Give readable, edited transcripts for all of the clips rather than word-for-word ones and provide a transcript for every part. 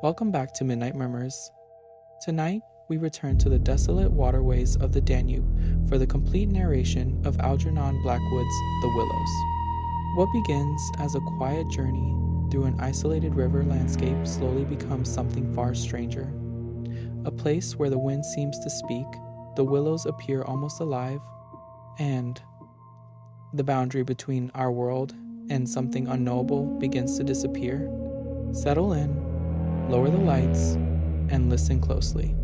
Welcome back to Midnight Murmurs. Tonight, we return to the desolate waterways of the Danube for the complete narration of Algernon Blackwood's The Willows. What begins as a quiet journey through an isolated river landscape slowly becomes something far stranger. A place where the wind seems to speak, the willows appear almost alive, and the boundary between our world and something unknowable begins to disappear. Settle in, lower the lights, and listen closely.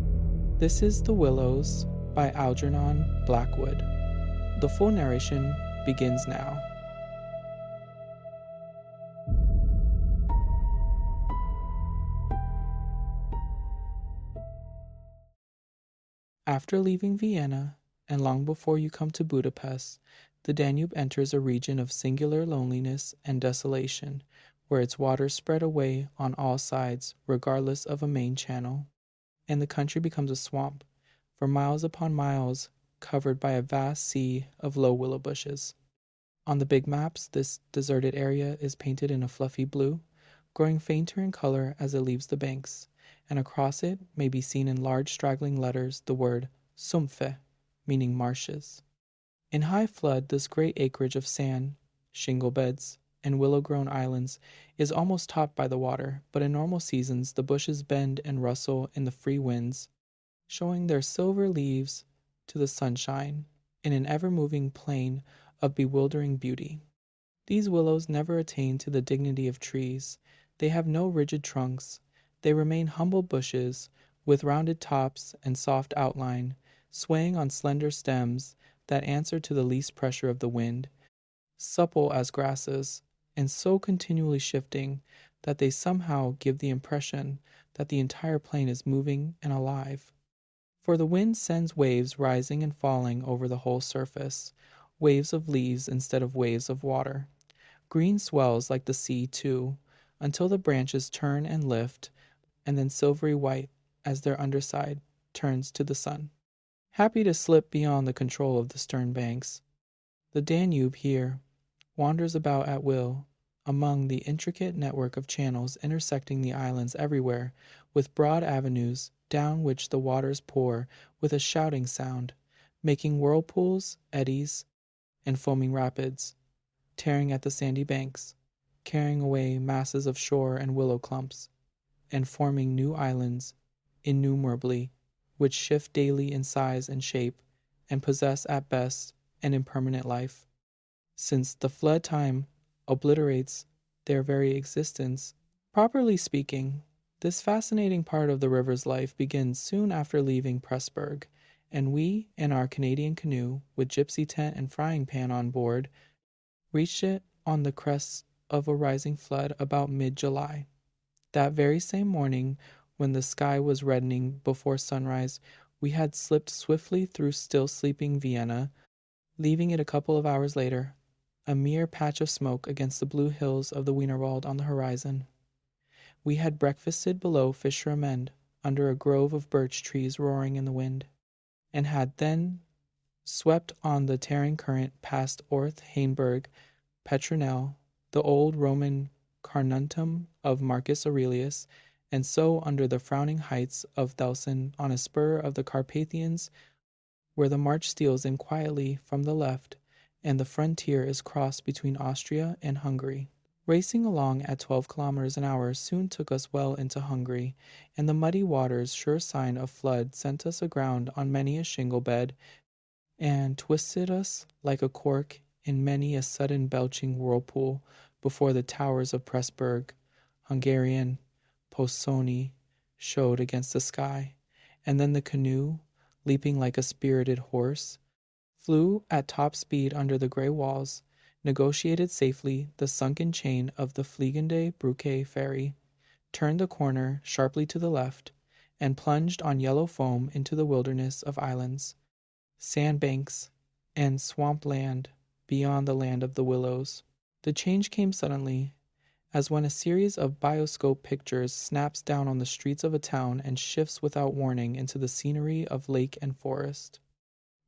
This is The Willows by Algernon Blackwood. The full narration begins now. After leaving Vienna, and long before you come to Budapest, the Danube enters a region of singular loneliness and desolation, where its waters spread away on all sides regardless of a main channel, and the country becomes a swamp, for miles upon miles covered by a vast sea of low willow bushes. On the big maps, this deserted area is painted in a fluffy blue, growing fainter in color as it leaves the banks, and across it may be seen in large straggling letters the word Sumpfe, meaning marshes. In high flood, this great acreage of sand, shingle beds, and willow-grown islands is almost topped by the water, but in normal seasons the bushes bend and rustle in the free winds, showing their silver leaves to the sunshine in an ever-moving plain of bewildering beauty. These willows never attain to the dignity of trees. They have no rigid trunks. They remain humble bushes with rounded tops and soft outline, swaying on slender stems that answer to the least pressure of the wind, supple as grasses, and so continually shifting that they somehow give the impression that the entire plain is moving and alive. For the wind sends waves rising and falling over the whole surface, waves of leaves instead of waves of water. Green swells like the sea, too, until the branches turn and lift, and then silvery white as their underside turns to the sun. Happy to slip beyond the control of the stern banks, the Danube here wanders about at will among the intricate network of channels intersecting the islands everywhere, with broad avenues down which the waters pour with a shouting sound, making whirlpools, eddies, and foaming rapids, tearing at the sandy banks, carrying away masses of shore and willow clumps, and forming new islands innumerably, which shift daily in size and shape, and possess at best an impermanent life, since the flood time obliterates their very existence. Properly speaking, this fascinating part of the river's life begins soon after leaving Pressburg, and we, in our Canadian canoe, with gypsy tent and frying pan on board, reached it on the crest of a rising flood about mid-July. That very same morning, when the sky was reddening before sunrise, we had slipped swiftly through still sleeping Vienna, leaving it a couple of hours later, a mere patch of smoke against the blue hills of the Wienerwald on the horizon. We had breakfasted below Fischermende, under a grove of birch trees roaring in the wind, and had then swept on the tearing current past Orth, Hainburg, Petronell, the old Roman Carnuntum of Marcus Aurelius, and so under the frowning heights of Thelsen on a spur of the Carpathians, where the march steals in quietly from the left, and the frontier is crossed between Austria and Hungary. Racing along at 12 kilometers an hour soon took us well into Hungary, and the muddy waters, sure sign of flood, sent us aground on many a shingle bed, and twisted us like a cork in many a sudden belching whirlpool before the towers of Pressburg, Hungarian, Posoni, showed against the sky, and then the canoe, leaping like a spirited horse, flew at top speed under the grey walls, negotiated safely the sunken chain of the Fliegende Brücke ferry, turned the corner sharply to the left, and plunged on yellow foam into the wilderness of islands, sandbanks, and swamp land beyond the land of the willows. The change came suddenly, as when a series of bioscope pictures snaps down on the streets of a town and shifts without warning into the scenery of lake and forest.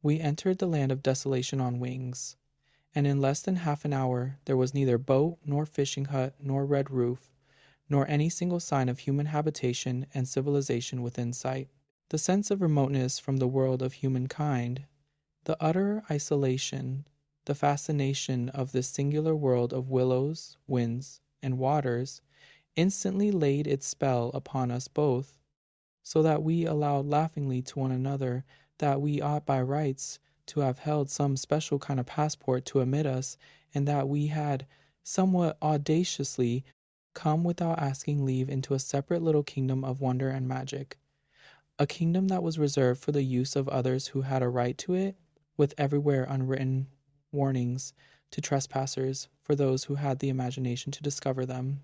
We entered the land of desolation on wings, and in less than half an hour there was neither boat nor fishing hut nor red roof, nor any single sign of human habitation and civilization within sight. The sense of remoteness from the world of humankind, the utter isolation, the fascination of this singular world of willows, winds, and waters instantly laid its spell upon us both, so that we allowed laughingly to one another that we ought by rights to have held some special kind of passport to admit us, and that we had somewhat audaciously come without asking leave into a separate little kingdom of wonder and magic, a kingdom that was reserved for the use of others who had a right to it, with everywhere unwritten warnings to trespassers for those who had the imagination to discover them.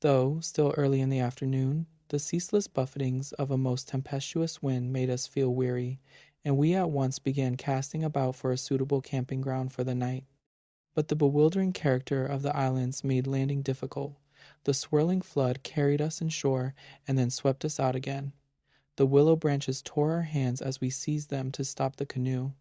Though still early in the afternoon, the ceaseless buffetings of a most tempestuous wind made us feel weary, and we at once began casting about for a suitable camping ground for the night. But the bewildering character of the islands made landing difficult. The swirling flood carried us inshore and then swept us out again. The willow branches tore our hands as we seized them to stop the canoe,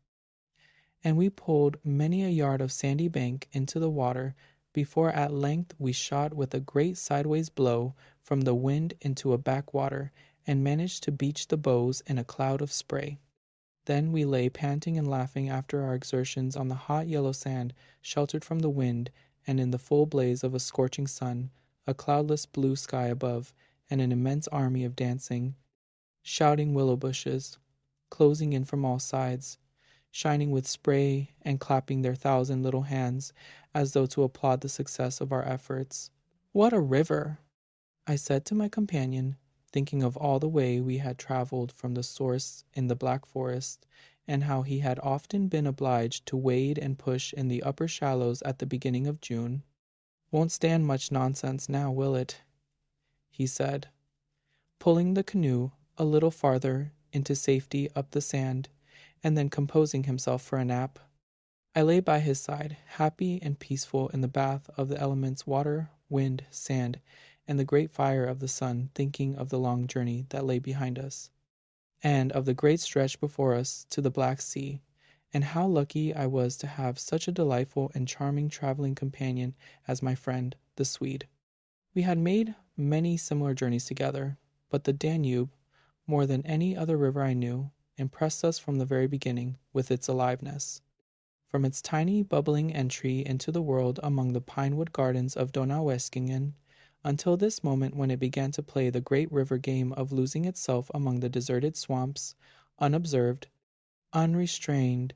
and we pulled many a yard of sandy bank into the water before at length we shot with a great sideways blow from the wind into a backwater and managed to beach the bows in a cloud of spray. Then we lay panting and laughing after our exertions on the hot yellow sand, sheltered from the wind, and in the full blaze of a scorching sun, a cloudless blue sky above, and an immense army of dancing, shouting willow bushes, closing in from all sides, shining with spray and clapping their 1,000 little hands as though to applaud the success of our efforts. "What a river!" I said to my companion, thinking of all the way we had traveled from the source in the Black Forest, and how he had often been obliged to wade and push in the upper shallows at the beginning of June. "Won't stand much nonsense now, will it?" he said, pulling the canoe a little farther into safety up the sand, and then composing himself for a nap. I lay by his side, happy and peaceful in the bath of the elements water, wind, sand, and the great fire of the sun, thinking of the long journey that lay behind us, and of the great stretch before us to the Black Sea, and how lucky I was to have such a delightful and charming traveling companion as my friend, the Swede. We had made many similar journeys together, but the Danube, more than any other river I knew, impressed us from the very beginning with its aliveness. From its tiny bubbling entry into the world among the pinewood gardens of Donaueschingen, until this moment when it began to play the great river game of losing itself among the deserted swamps, unobserved, unrestrained,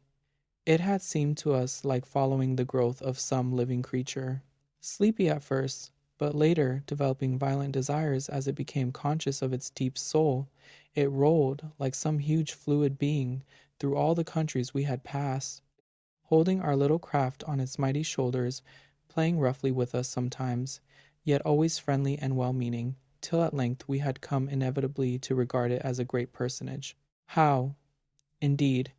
it had seemed to us like following the growth of some living creature, sleepy at first, but later developing violent desires as it became conscious of its deep soul. It rolled, like some huge fluid being, through all the countries we had passed, holding our little craft on its mighty shoulders, playing roughly with us sometimes, yet always friendly and well-meaning, till at length we had come inevitably to regard it as a great personage. How, indeed,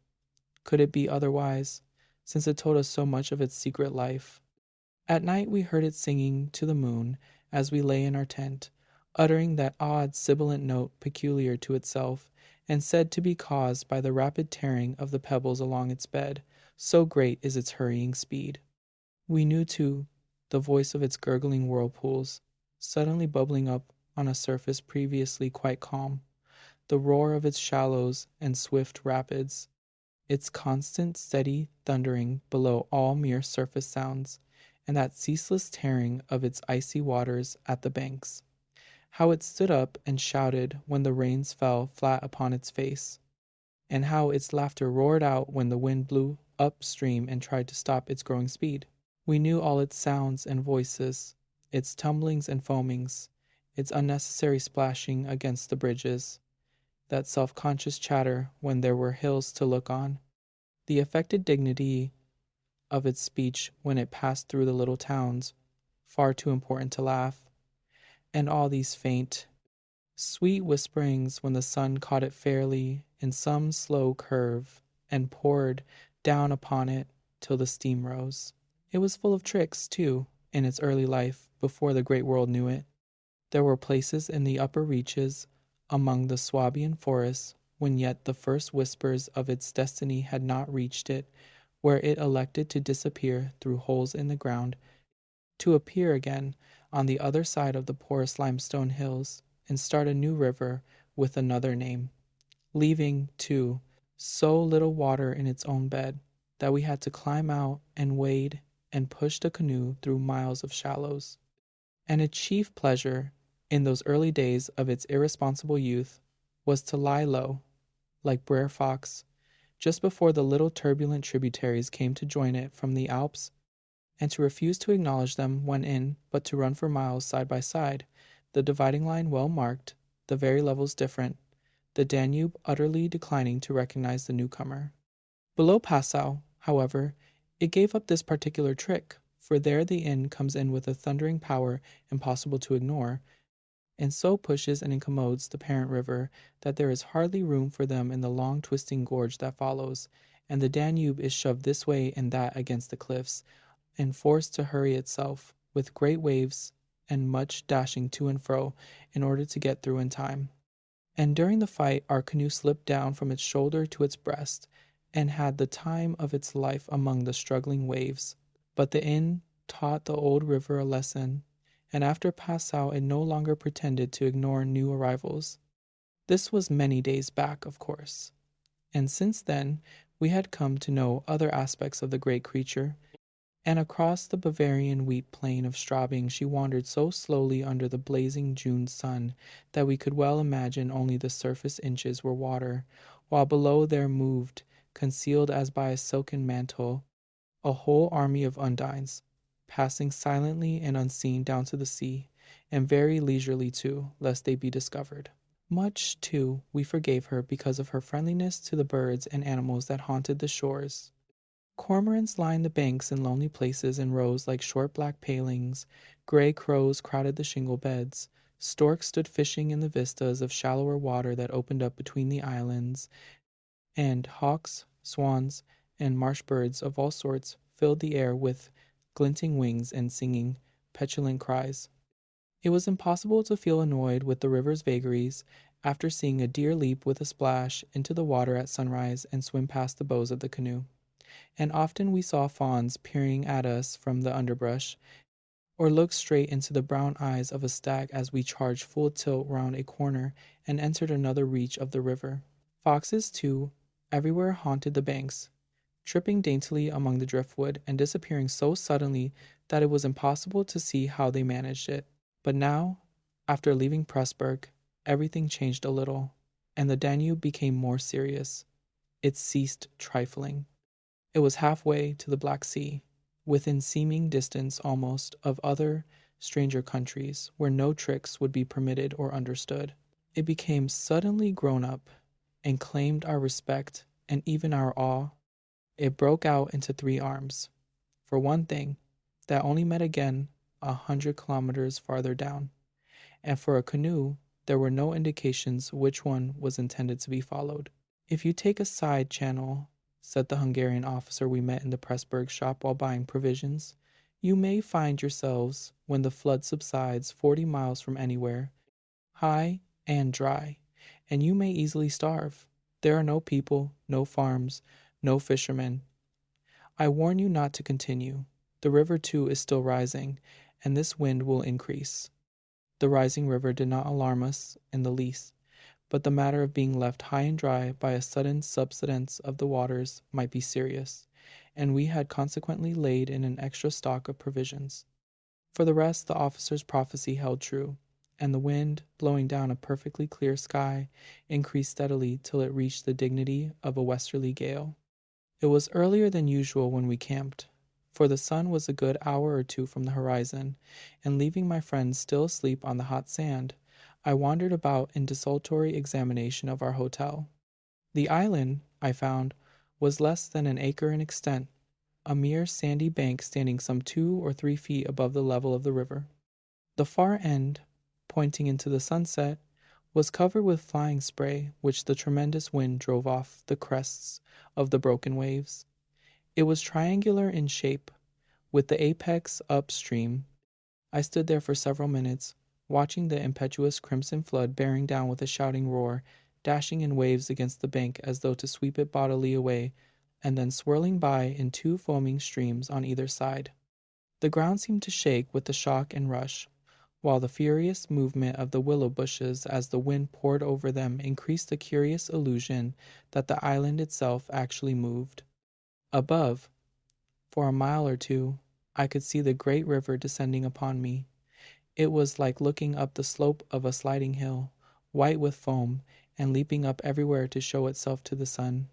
could it be otherwise, since it told us so much of its secret life? At night we heard it singing to the moon as we lay in our tent, uttering that odd sibilant note peculiar to itself, and said to be caused by the rapid tearing of the pebbles along its bed, so great is its hurrying speed. We knew, too, the voice of its gurgling whirlpools, suddenly bubbling up on a surface previously quite calm, the roar of its shallows and swift rapids, its constant steady thundering below all mere surface sounds, and that ceaseless tearing of its icy waters at the banks. How it stood up and shouted when the rains fell flat upon its face, and how its laughter roared out when the wind blew upstream and tried to stop its growing speed. We knew all its sounds and voices, its tumblings and foamings, its unnecessary splashing against the bridges, that self-conscious chatter when there were hills to look on, the affected dignity of its speech when it passed through the little towns, far too important to laugh, and all these faint, sweet whisperings when the sun caught it fairly in some slow curve and poured down upon it till the steam rose. It was full of tricks, too, in its early life, before the great world knew it. There were places in the upper reaches, among the Swabian forests, when yet the first whispers of its destiny had not reached it, where it elected to disappear through holes in the ground, to appear again on the other side of the porous limestone hills and start a new river with another name, leaving, too, so little water in its own bed that we had to climb out and wade and push the canoe through miles of shallows. And its chief pleasure, in those early days of its irresponsible youth, was to lie low, like Brer Fox, just before the little turbulent tributaries came to join it from the Alps, and to refuse to acknowledge them when in, but to run for miles side by side, the dividing line well marked, the very levels different, the Danube utterly declining to recognize the newcomer. Below Passau, however, it gave up this particular trick, for there the inn comes in with a thundering power impossible to ignore, and so pushes and incommodes the parent river that there is hardly room for them in the long twisting gorge that follows, and the Danube is shoved this way and that against the cliffs, and forced to hurry itself, with great waves and much dashing to and fro, in order to get through in time. And during the fight our canoe slipped down from its shoulder to its breast, and had the time of its life among the struggling waves. But the inn taught the old river a lesson, and after Passau it no longer pretended to ignore new arrivals. This was many days back, of course, and since then we had come to know other aspects of the great creature, and across the Bavarian wheat plain of Straubing she wandered so slowly under the blazing June sun that we could well imagine only the surface inches were water, while below there moved, concealed as by a silken mantle, a whole army of undines, passing silently and unseen down to the sea, and very leisurely too, lest they be discovered. Much, too, we forgave her because of her friendliness to the birds and animals that haunted the shores. Cormorants lined the banks in lonely places in rows like short black palings, gray crows crowded the shingle beds, storks stood fishing in the vistas of shallower water that opened up between the islands, and hawks, swans, and marsh birds of all sorts filled the air with glinting wings and singing petulant cries. It was impossible to feel annoyed with the river's vagaries after seeing a deer leap with a splash into the water at sunrise and swim past the bows of the canoe. And often we saw fawns peering at us from the underbrush, or looked straight into the brown eyes of a stag as we charged full tilt round a corner and entered another reach of the river. Foxes, too, everywhere haunted the banks, tripping daintily among the driftwood and disappearing so suddenly that it was impossible to see how they managed it. But now, after leaving Pressburg, everything changed a little, and the Danube became more serious. It ceased trifling. It was halfway to the Black Sea, within seeming distance almost of other, stranger countries, where no tricks would be permitted or understood. It became suddenly grown up, and claimed our respect and even our awe. It broke out into three arms. For one thing, that only met again 100 kilometers farther down, and for a canoe there were no indications which one was intended to be followed. If you take a side channel, said the Hungarian officer we met in the Pressburg shop while buying provisions, you may find yourselves, when the flood subsides 40 miles from anywhere, high and dry, and you may easily starve. There are no people, no farms, no fishermen. I warn you not to continue. The river, too, is still rising, and this wind will increase. The rising river did not alarm us in the least, but the matter of being left high and dry by a sudden subsidence of the waters might be serious, and we had consequently laid in an extra stock of provisions. For the rest, the officer's prophecy held true, and the wind, blowing down a perfectly clear sky, increased steadily till it reached the dignity of a westerly gale. It was earlier than usual when we camped, for the sun was a good hour or two from the horizon, and leaving my friends still asleep on the hot sand, I wandered about in desultory examination of our hotel. The island, I found, was less than an acre in extent, a mere sandy bank standing some 2 or 3 feet above the level of the river. The far end, pointing into the sunset, was covered with flying spray which the tremendous wind drove off the crests of the broken waves. It was triangular in shape, with the apex upstream. I stood there for several minutes, watching the impetuous crimson flood bearing down with a shouting roar, dashing in waves against the bank as though to sweep it bodily away, and then swirling by in 2 foaming streams on either side. The ground seemed to shake with the shock and rush, while the furious movement of the willow bushes as the wind poured over them increased the curious illusion that the island itself actually moved. Above, for a mile or two, I could see the great river descending upon me. It was like looking up the slope of a sliding hill, white with foam, and leaping up everywhere to show itself to the sun.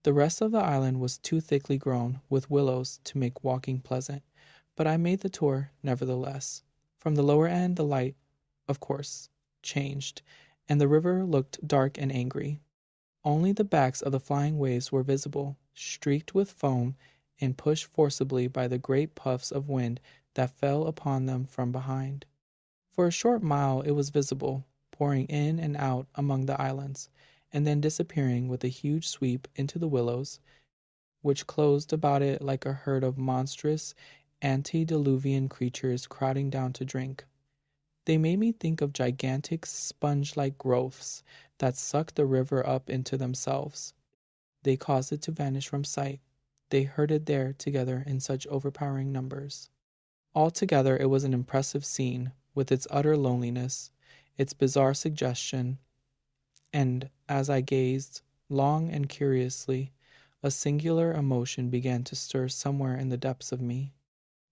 The rest of the island was too thickly grown with willows to make walking pleasant, but I made the tour nevertheless. From the lower end the light, of course, changed, and the river looked dark and angry. Only the backs of the flying waves were visible, streaked with foam and pushed forcibly by the great puffs of wind that fell upon them from behind. For a short mile it was visible, pouring in and out among the islands, and then disappearing with a huge sweep into the willows, which closed about it like a herd of monstrous antediluvian creatures crowding down to drink. They made me think of gigantic sponge-like growths that sucked the river up into themselves. They caused it to vanish from sight. They herded there together in such overpowering numbers. Altogether it was an impressive scene, with its utter loneliness, its bizarre suggestion, and as I gazed, long and curiously, a singular emotion began to stir somewhere in the depths of me.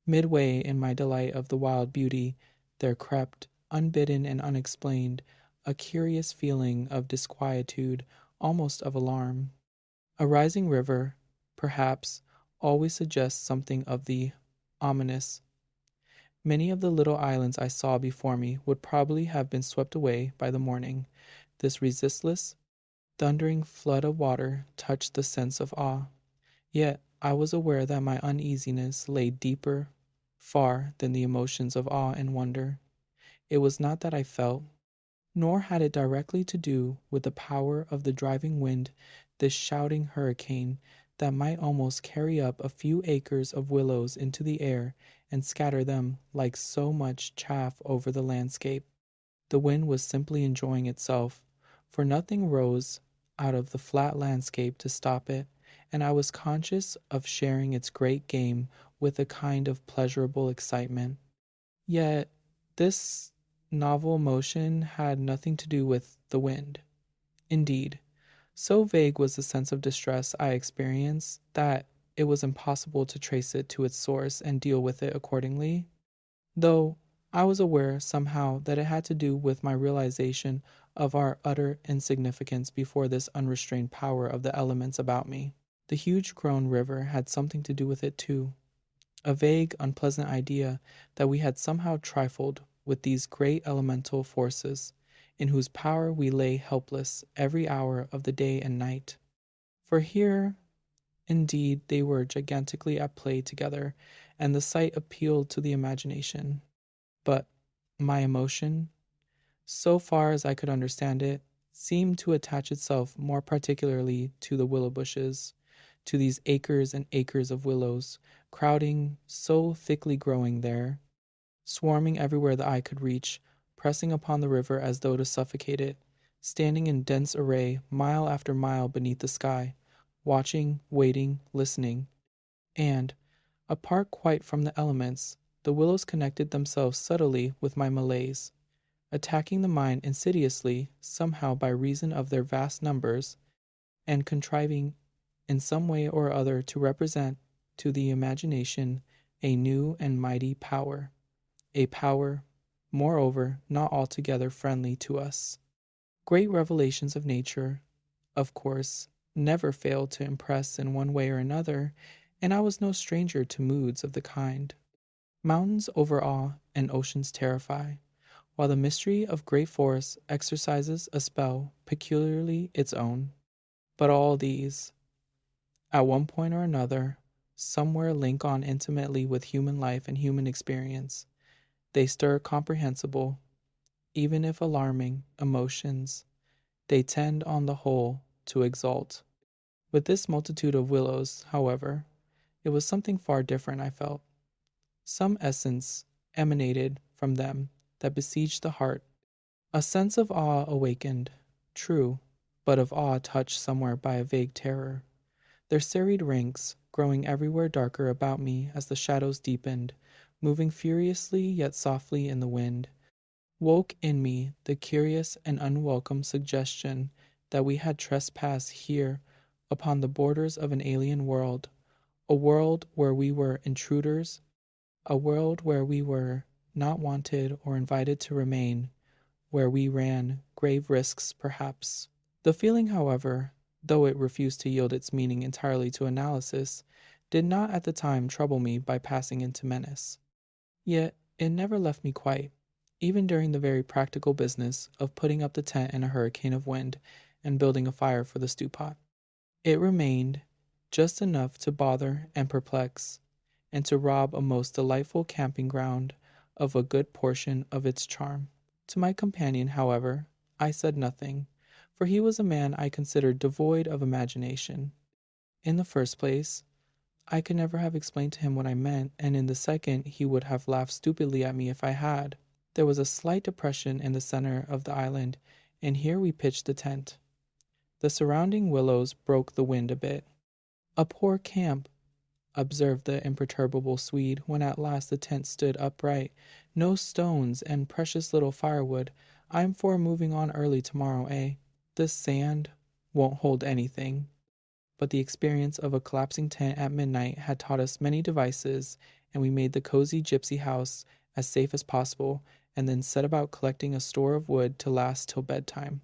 Midway in my delight of the wild beauty, there crept, unbidden and unexplained, a curious feeling of disquietude, almost of alarm. A rising river, perhaps, always suggests something of the ominous. Many of the little islands I saw before me would probably have been swept away by the morning. This resistless, thundering flood of water touched the sense of awe. Yet I was aware that my uneasiness lay deeper far than the emotions of awe and wonder. It was not that I felt, nor had it directly to do with the power of the driving wind, this shouting hurricane that might almost carry up a few acres of willows into the air and scatter them like so much chaff over the landscape. The wind was simply enjoying itself, for nothing rose out of the flat landscape to stop it, and I was conscious of sharing its great game with a kind of pleasurable excitement. Yet this novel motion had nothing to do with the wind. Indeed, so vague was the sense of distress I experienced that it was impossible to trace it to its source and deal with it accordingly, though I was aware somehow that it had to do with my realization of our utter insignificance before this unrestrained power of the elements about me. The huge grown river had something to do with it too, a vague, unpleasant idea that we had somehow trifled with these great elemental forces, in whose power we lay helpless every hour of the day and night. For here, indeed, they were gigantically at play together, and the sight appealed to the imagination. But my emotion, so far as I could understand it, seemed to attach itself more particularly to the willow bushes, to these acres and acres of willows, crowding, so thickly growing there, swarming everywhere the eye could reach, pressing upon the river as though to suffocate it, standing in dense array mile after mile beneath the sky, watching, waiting, listening. And, apart quite from the elements, the willows connected themselves subtly with my malaise, attacking the mind insidiously somehow by reason of their vast numbers, and contriving in some way or other to represent to the imagination a new and mighty power, a power, moreover, not altogether friendly to us. Great revelations of nature, of course, never fail to impress in one way or another, and I was no stranger to moods of the kind. Mountains overawe and oceans terrify, while the mystery of great forests exercises a spell peculiarly its own. But all these, at one point or another, somewhere link on intimately with human life and human experience. They stir comprehensible, even if alarming, emotions. They tend on the whole to exalt. With this multitude of willows, however, it was something far different, I felt. Some essence emanated from them that besieged the heart. A sense of awe awakened, true, but of awe touched somewhere by a vague terror. Their serried ranks, growing everywhere darker about me as the shadows deepened, moving furiously yet softly in the wind, woke in me the curious and unwelcome suggestion that we had trespassed here upon the borders of an alien world, a world where we were intruders, a world where we were not wanted or invited to remain, where we ran grave risks perhaps. The feeling, however, though it refused to yield its meaning entirely to analysis, did not at the time trouble me by passing into menace. Yet it never left me quite, even during the very practical business of putting up the tent in a hurricane of wind and building a fire for the stew pot. It remained just enough to bother and perplex, and to rob a most delightful camping ground of a good portion of its charm. To my companion, however, I said nothing, for he was a man I considered devoid of imagination. In the first place, I could never have explained to him what I meant, and in the second, he would have laughed stupidly at me if I had. There was a slight depression in the center of the island, and here we pitched the tent. The surrounding willows broke the wind a bit. "A poor camp," observed the imperturbable Swede, when at last the tent stood upright. "No stones, and precious little firewood. I'm for moving on early tomorrow, eh? This sand won't hold anything." But the experience of a collapsing tent at midnight had taught us many devices, and we made the cozy gypsy house as safe as possible, and then set about collecting a store of wood to last till bedtime.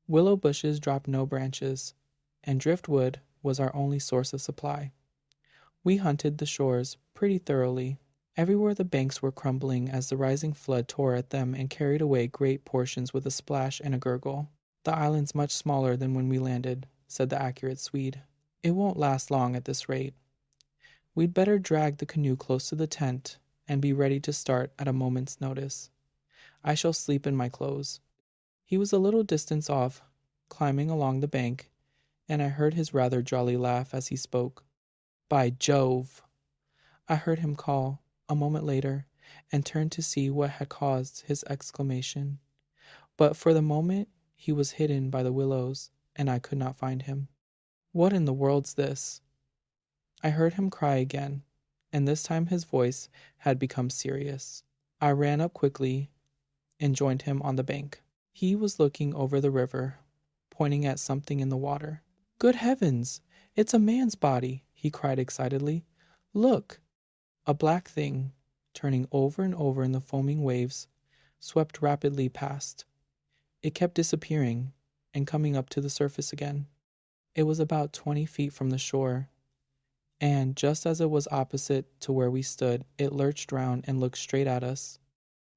Willow bushes dropped no branches, and driftwood was our only source of supply. We hunted the shores pretty thoroughly. Everywhere the banks were crumbling as the rising flood tore at them and carried away great portions with a splash and a gurgle. "The island's much smaller than when we landed," said the accurate Swede. "It won't last long at this rate. We'd better drag the canoe close to the tent and be ready to start at a moment's notice. I shall sleep in my clothes." He was a little distance off, climbing along the bank, and I heard his rather jolly laugh as he spoke. "By Jove!" I heard him call, a moment later, and turned to see what had caused his exclamation. But for the moment he was hidden by the willows, and I could not find him. "What in the world's this?" I heard him cry again, and this time his voice had become serious. I ran up quickly and joined him on the bank. He was looking over the river, pointing at something in the water. "Good heavens! It's a man's body!" he cried excitedly. "Look!" A black thing, turning over and over in the foaming waves, swept rapidly past. It kept disappearing and coming up to the surface again. It was about 20 feet from the shore, and just as it was opposite to where we stood, it lurched round and looked straight at us.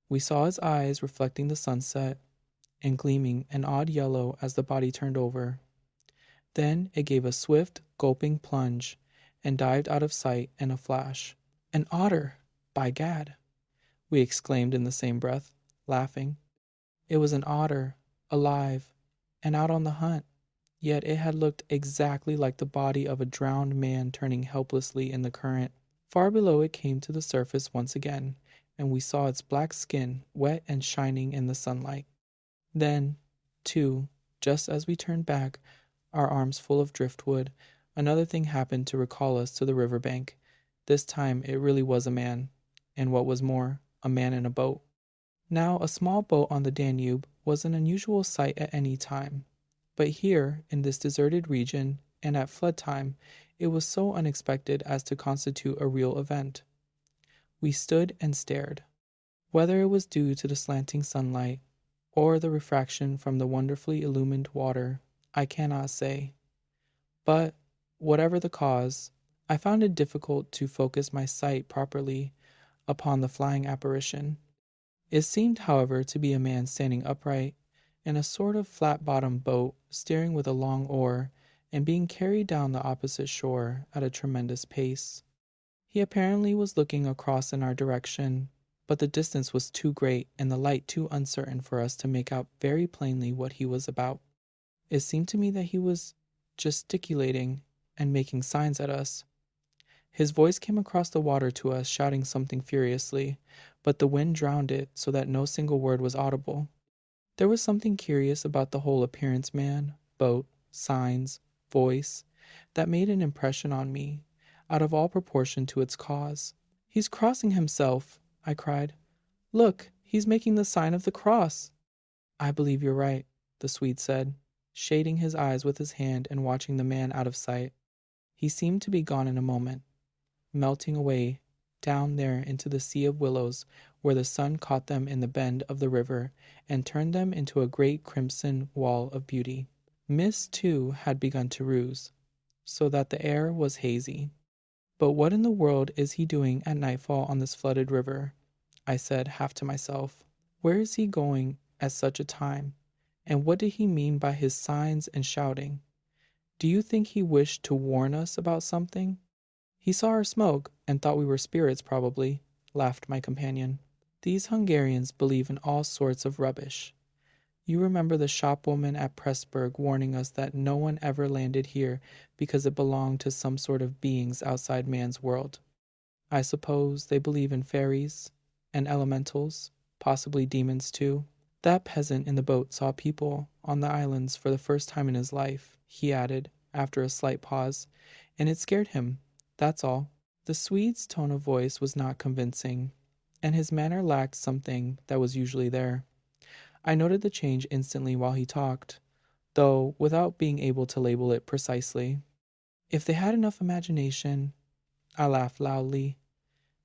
We saw his eyes reflecting the sunset and gleaming an odd yellow as the body turned over. Then it gave a swift, gulping plunge and dived out of sight in a flash. "An otter, by gad!" we exclaimed in the same breath, laughing. It was an otter, alive, and out on the hunt, yet it had looked exactly like the body of a drowned man turning helplessly in the current. Far below it came to the surface once again, and we saw its black skin wet and shining in the sunlight. Then, too, just as we turned back, our arms full of driftwood, another thing happened to recall us to the river bank. This time it really was a man, and what was more, a man in a boat. Now, a small boat on the Danube was an unusual sight at any time, but here, in this deserted region, and at flood time, it was so unexpected as to constitute a real event. We stood and stared. Whether it was due to the slanting sunlight, or the refraction from the wonderfully illumined water, I cannot say. But, whatever the cause, I found it difficult to focus my sight properly upon the flying apparition. It seemed, however, to be a man standing upright in a sort of flat-bottomed boat, steering with a long oar, and being carried down the opposite shore at a tremendous pace. He apparently was looking across in our direction, but the distance was too great and the light too uncertain for us to make out very plainly what he was about. It seemed to me that he was gesticulating and making signs at us. His voice came across the water to us, shouting something furiously, but the wind drowned it so that no single word was audible. There was something curious about the whole appearance, man, boat, signs, voice, that made an impression on me, out of all proportion to its cause. "He's crossing himself," I cried. "Look, He's making the sign of the cross. I believe you're right, the Swede said, shading his eyes with his hand and watching the man out of sight. He seemed to be gone in a moment, melting away down there into the sea of willows where the sun caught them in the bend of the river and turned them into a great crimson wall of beauty. Mist, too, had begun to ruse, so that the air was hazy. But what in the world is he doing at nightfall on this flooded river? I said, half to myself. Where is he going at such a time? And what did he mean by his signs and shouting? Do you think he wished to warn us about something? He saw our smoke and thought we were spirits, probably, laughed my companion. These Hungarians believe in all sorts of rubbish. You remember the shopwoman at Pressburg warning us that no one ever landed here because it belonged to some sort of beings outside man's world. I suppose they believe in fairies and elementals, possibly demons too. That peasant in the boat saw people on the islands for the first time in his life, he added, after a slight pause, and it scared him. That's all. The Swede's tone of voice was not convincing, and his manner lacked something that was usually there. I noted the change instantly while he talked, though without being able to label it precisely. If they had enough imagination, I laughed loudly.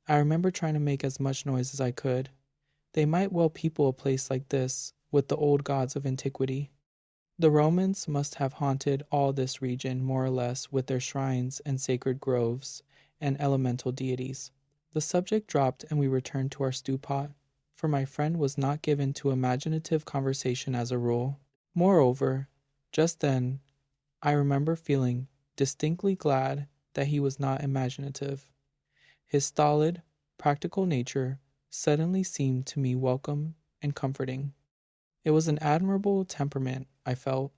I remember trying to make as much noise as I could. They might well people a place like this with the old gods of antiquity. The Romans must have haunted all this region more or less with their shrines and sacred groves and elemental deities. The subject dropped and we returned to our stew pot, for my friend was not given to imaginative conversation as a rule. Moreover, just then, I remember feeling distinctly glad that he was not imaginative. His stolid, practical nature suddenly seemed to me welcome and comforting. It was an admirable temperament, I felt.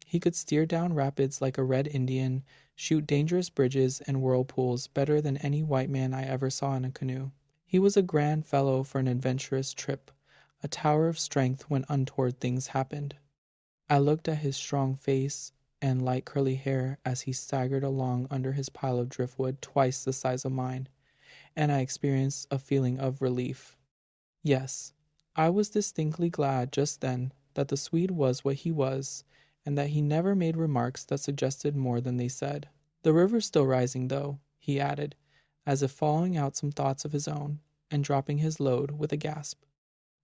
He could steer down rapids like a red Indian, shoot dangerous bridges and whirlpools better than any white man I ever saw in a canoe. He was a grand fellow for an adventurous trip, a tower of strength when untoward things happened. I looked at his strong face and light curly hair as he staggered along under his pile of driftwood twice the size of mine, and I experienced a feeling of relief. Yes, I was distinctly glad just then that the Swede was what he was, and that he never made remarks that suggested more than they said. The river's still rising, though, he added, as if following out some thoughts of his own, and dropping his load with a gasp.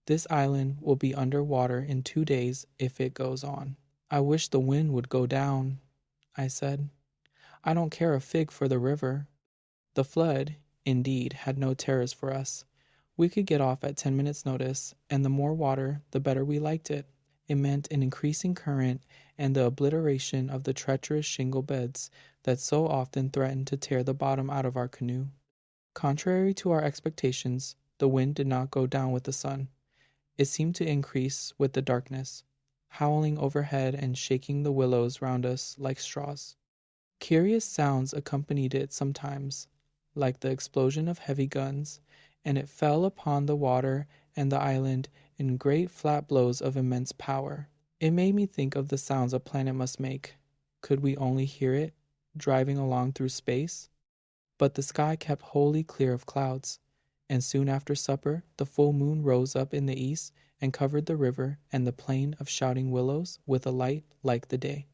This island will be under water in 2 days if it goes on. I wish the wind would go down, I said. I don't care a fig for the river. The flood, indeed, had no terrors for us. We could get off at 10 minutes' notice, and the more water, the better we liked it. It meant an increasing current and the obliteration of the treacherous shingle beds that so often threatened to tear the bottom out of our canoe. Contrary to our expectations, the wind did not go down with the sun. It seemed to increase with the darkness, howling overhead and shaking the willows round us like straws. Curious sounds accompanied it sometimes, like the explosion of heavy guns, and it fell upon the water and the island in great flat blows of immense power. It made me think of the sounds a planet must make, could we only hear it, driving along through space. But the sky kept wholly clear of clouds, and soon after supper the full moon rose up in the east and covered the river and the plain of shouting willows with a light like the day.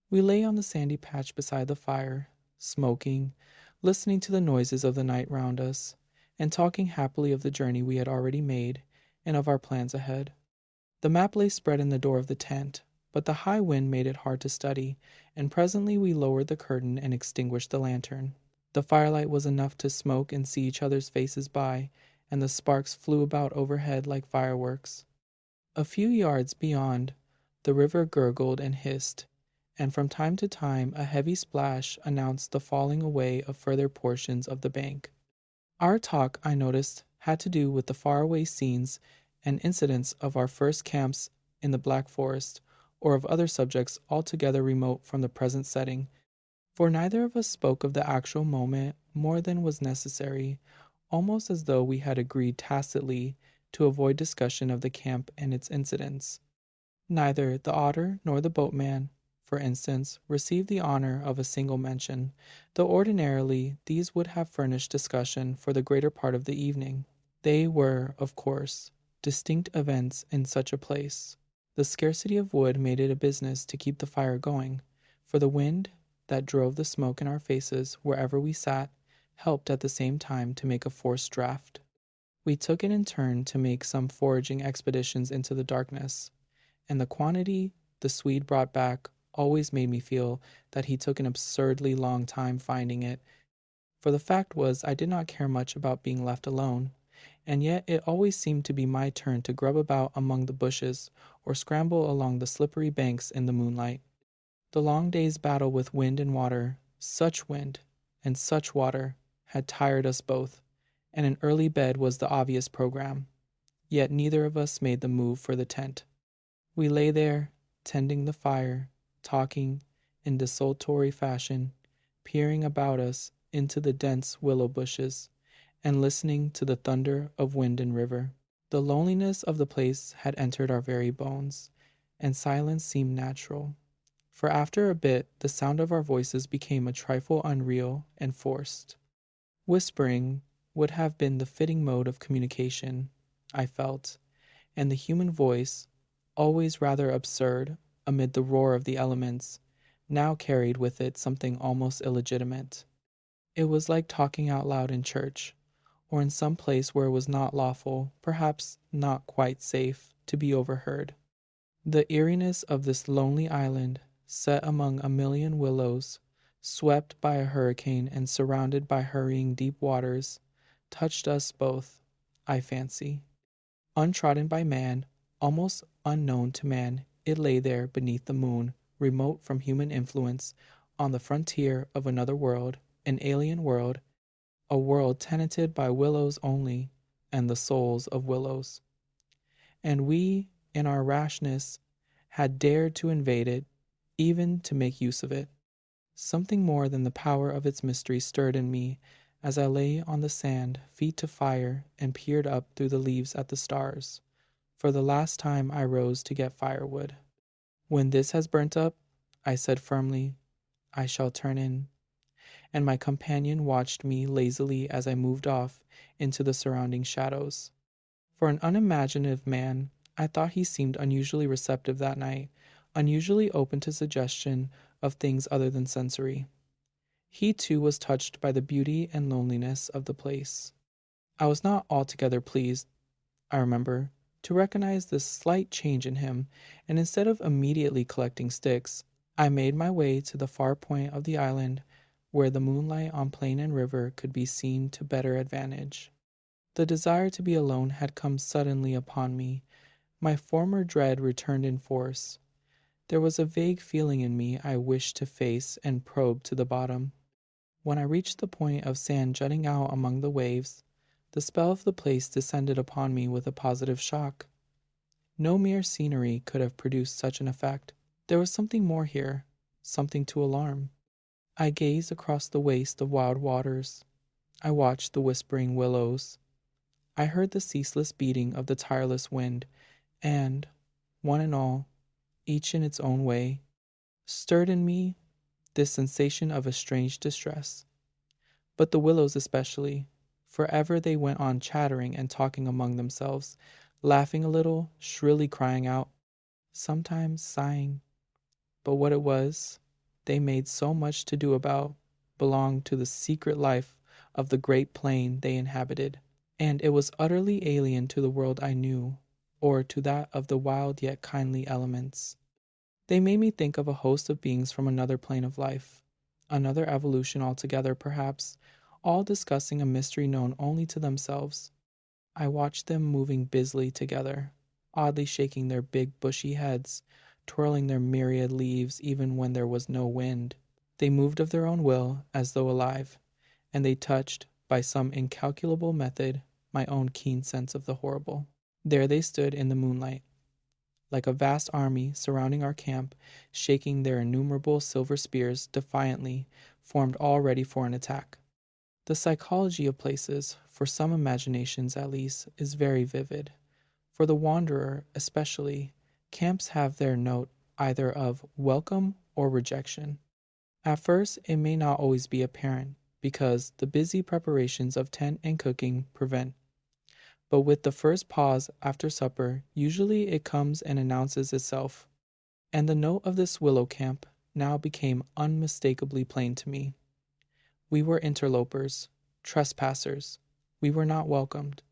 We lay on the sandy patch beside the fire, smoking, listening to the noises of the night round us, and talking happily of the journey we had already made and of our plans ahead. The map lay spread in the door of the tent, but the high wind made it hard to study, and presently we lowered the curtain and extinguished the lantern. The firelight was enough to smoke and see each other's faces by, and the sparks flew about overhead like fireworks. A few yards beyond, the river gurgled and hissed, and from time to time a heavy splash announced the falling away of further portions of the bank. Our talk, I noticed, had to do with the faraway scenes and incidents of our first camps in the Black Forest, or of other subjects altogether remote from the present setting, for neither of us spoke of the actual moment more than was necessary, almost as though we had agreed tacitly to avoid discussion of the camp and its incidents. Neither the otter nor the boatman, for instance, received the honor of a single mention, though ordinarily these would have furnished discussion for the greater part of the evening. They were, of course, distinct events in such a place. The scarcity of wood made it a business to keep the fire going, for the wind that drove the smoke in our faces wherever we sat helped at the same time to make a forced draft. We took it in turn to make some foraging expeditions into the darkness, and the quantity the Swede brought back always made me feel that he took an absurdly long time finding it, for the fact was I did not care much about being left alone, and yet it always seemed to be my turn to grub about among the bushes or scramble along the slippery banks in the moonlight. The long day's battle with wind and water, such wind and such water, had tired us both, and an early bed was the obvious program. Yet neither of us made the move for the tent. We lay there, tending the fire, talking in desultory fashion, peering about us into the dense willow bushes, and listening to the thunder of wind and river. The loneliness of the place had entered our very bones, and silence seemed natural. For after a bit the sound of our voices became a trifle unreal and forced. Whispering would have been the fitting mode of communication, I felt, and the human voice, always rather absurd amid the roar of the elements, now carried with it something almost illegitimate. It was like talking out loud in church, or in some place where it was not lawful, perhaps not quite safe, to be overheard. The eeriness of this lonely island, set among a million willows, swept by a hurricane and surrounded by hurrying deep waters, touched us both, I fancy. Untrodden by man, almost unknown to man, it lay there beneath the moon, remote from human influence, on the frontier of another world, an alien world, a world tenanted by willows only, and the souls of willows. And we, in our rashness, had dared to invade it, even to make use of it. Something more than the power of its mystery stirred in me as I lay on the sand, feet to fire, and peered up through the leaves at the stars. For the last time I rose to get firewood. When this has burnt up, I said firmly, I shall turn in. And my companion watched me lazily as I moved off into the surrounding shadows. For an unimaginative man, I thought he seemed unusually receptive that night, unusually open to suggestion of things other than sensory. He too was touched by the beauty and loneliness of the place. I was not altogether pleased, I remember, to recognize this slight change in him, and instead of immediately collecting sticks, I made my way to the far point of the island where the moonlight on plain and river could be seen to better advantage. The desire to be alone had come suddenly upon me. My former dread returned in force. There was a vague feeling in me I wished to face and probe to the bottom. When I reached the point of sand jutting out among the waves, the spell of the place descended upon me with a positive shock. No mere scenery could have produced such an effect. There was something more here, something to alarm. I gazed across the waste of wild waters. I watched the whispering willows. I heard the ceaseless beating of the tireless wind, and, one and all, each in its own way, stirred in me this sensation of a strange distress. But the willows especially, for ever they went on chattering and talking among themselves, laughing a little, shrilly crying out, sometimes sighing. But what it was they made so much to do about belonged to the secret life of the great plain they inhabited, and it was utterly alien to the world I knew, or to that of the wild yet kindly elements. They made me think of a host of beings from another plane of life, another evolution altogether perhaps, all discussing a mystery known only to themselves. I watched them moving busily together, oddly shaking their big bushy heads, twirling their myriad leaves even when there was no wind. They moved of their own will, as though alive, and they touched, by some incalculable method, my own keen sense of the horrible. There they stood in the moonlight, like a vast army surrounding our camp, shaking their innumerable silver spears defiantly, formed all ready for an attack. The psychology of places, for some imaginations at least, is very vivid. For the wanderer, especially, camps have their note either of welcome or rejection. At first, it may not always be apparent, because the busy preparations of tent and cooking prevent. but with the first pause after supper, usually it comes and announces itself. And the note of this willow camp now became unmistakably plain to me. We were interlopers, trespassers. We were not welcomed.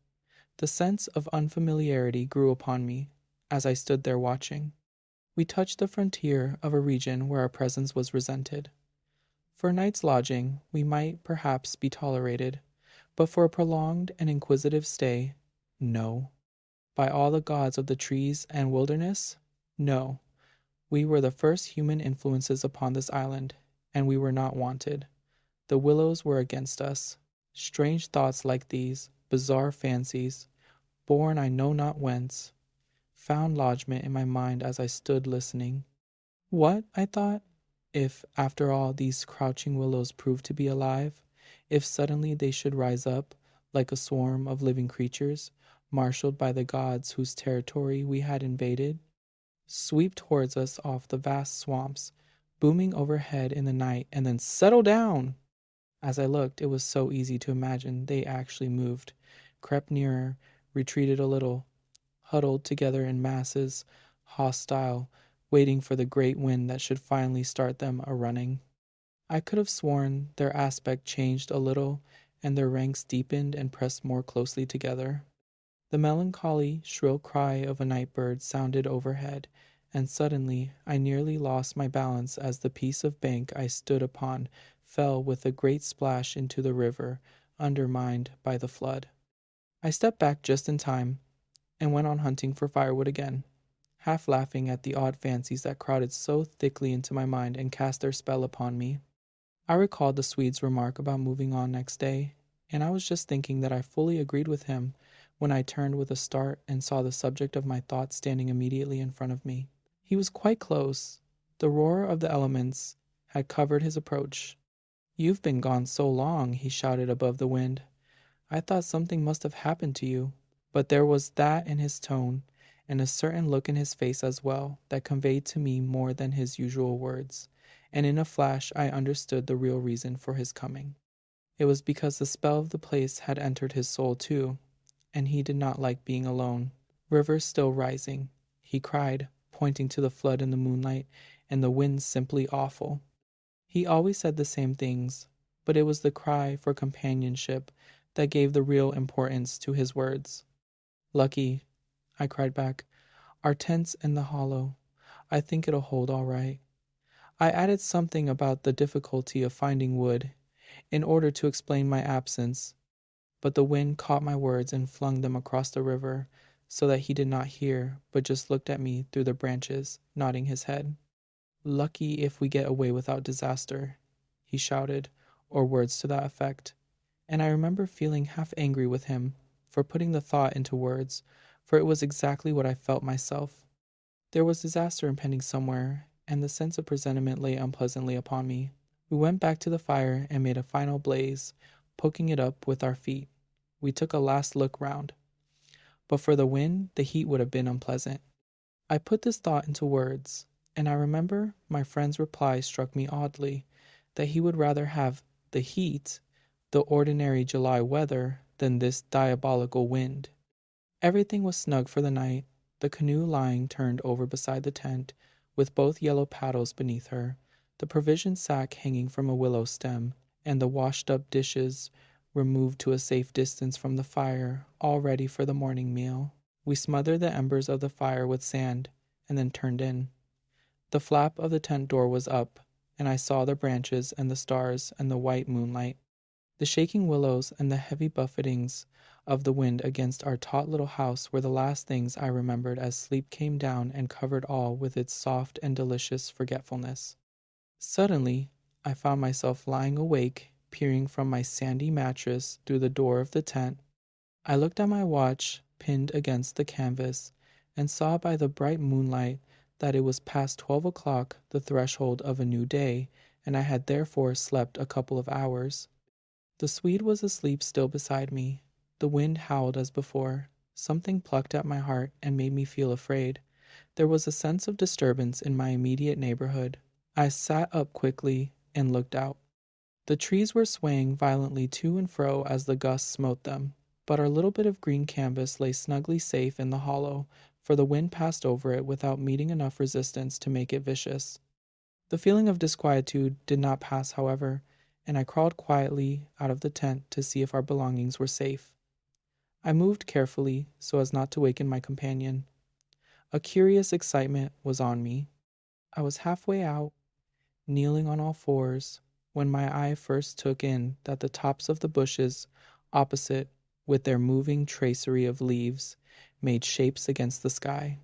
The sense of unfamiliarity grew upon me as I stood there watching. We touched the frontier of a region where our presence was resented. For a night's lodging, we might perhaps be tolerated, but for a prolonged and inquisitive stay, no. By all the gods of the trees and wilderness, no. We were the first human influences upon this island, and we were not wanted. The willows were against us. Strange thoughts like these, bizarre fancies, born I know not whence, found lodgment in my mind as I stood listening. What, I thought, if, after all, these crouching willows proved to be alive? If suddenly they should rise up, like a swarm of living creatures, marshaled by the gods whose territory we had invaded, sweep towards us off the vast swamps, booming overhead in the night, and then settle down! As I looked, it was so easy to imagine they actually moved, crept nearer, retreated a little, huddled together in masses, hostile, waiting for the great wind that should finally start them a-running. I could have sworn their aspect changed a little, and their ranks deepened and pressed more closely together. The melancholy, shrill cry of a night bird sounded overhead, and suddenly I nearly lost my balance as the piece of bank I stood upon fell with a great splash into the river, undermined by the flood. I stepped back just in time, and went on hunting for firewood again, half laughing at the odd fancies that crowded so thickly into my mind and cast their spell upon me. I recalled the Swede's remark about moving on next day, and I was just thinking that I fully agreed with him when I turned with a start and saw the subject of my thoughts standing immediately in front of me. He was quite close. The roar of the elements had covered his approach. "You've been gone so long," he shouted above the wind. "I thought something must have happened to you." But there was that in his tone, and a certain look in his face as well, that conveyed to me more than his usual words, and in a flash I understood the real reason for his coming. It was because the spell of the place had entered his soul too, and he did not like being alone. "River still rising," he cried, pointing to the flood in the moonlight, "and the wind simply awful." He always said the same things, but it was the cry for companionship that gave the real importance to his words. "Lucky," I cried back. "Our tent's in the hollow. I think it'll hold all right." I added something about the difficulty of finding wood, in order to explain my absence, but the wind caught my words and flung them across the river, so that he did not hear, but just looked at me through the branches, nodding his head. "Lucky if we get away without disaster," he shouted, or words to that effect, and I remember feeling half angry with him for putting the thought into words, for it was exactly what I felt myself. There was disaster impending somewhere, and the sense of presentiment lay unpleasantly upon me. We went back to the fire and made a final blaze, poking it up with our feet. We took a last look round. But for the wind, the heat would have been unpleasant. I put this thought into words, and I remember my friend's reply struck me oddly, that he would rather have the heat, the ordinary July weather, than this diabolical wind. Everything was snug for the night, the canoe lying turned over beside the tent, with both yellow paddles beneath her, the provision sack hanging from a willow stem, and the washed-up dishes removed to a safe distance from the fire, all ready for the morning meal. We smothered the embers of the fire with sand, and then turned in. The flap of the tent door was up, and I saw the branches and the stars and the white moonlight. The shaking willows and the heavy buffetings of the wind against our taut little house were the last things I remembered as sleep came down and covered all with its soft and delicious forgetfulness. Suddenly, I found myself lying awake, peering from my sandy mattress through the door of the tent. I looked at my watch pinned against the canvas, and saw by the bright moonlight that it was past 12 o'clock, the threshold of a new day, and I had therefore slept a couple of hours. The Swede was asleep still beside me. The wind howled as before. Something plucked at my heart and made me feel afraid. There was a sense of disturbance in my immediate neighborhood. I sat up quickly and looked out. The trees were swaying violently to and fro as the gusts smote them. but our little bit of green canvas lay snugly safe in the hollow, for the wind passed over it without meeting enough resistance to make it vicious. The feeling of disquietude did not pass, however, and I crawled quietly out of the tent to see if our belongings were safe. I moved carefully so as not to waken my companion. A curious excitement was on me. I was halfway out, kneeling on all fours, when my eye first took in that the tops of the bushes opposite, with their moving tracery of leaves, made shapes against the sky.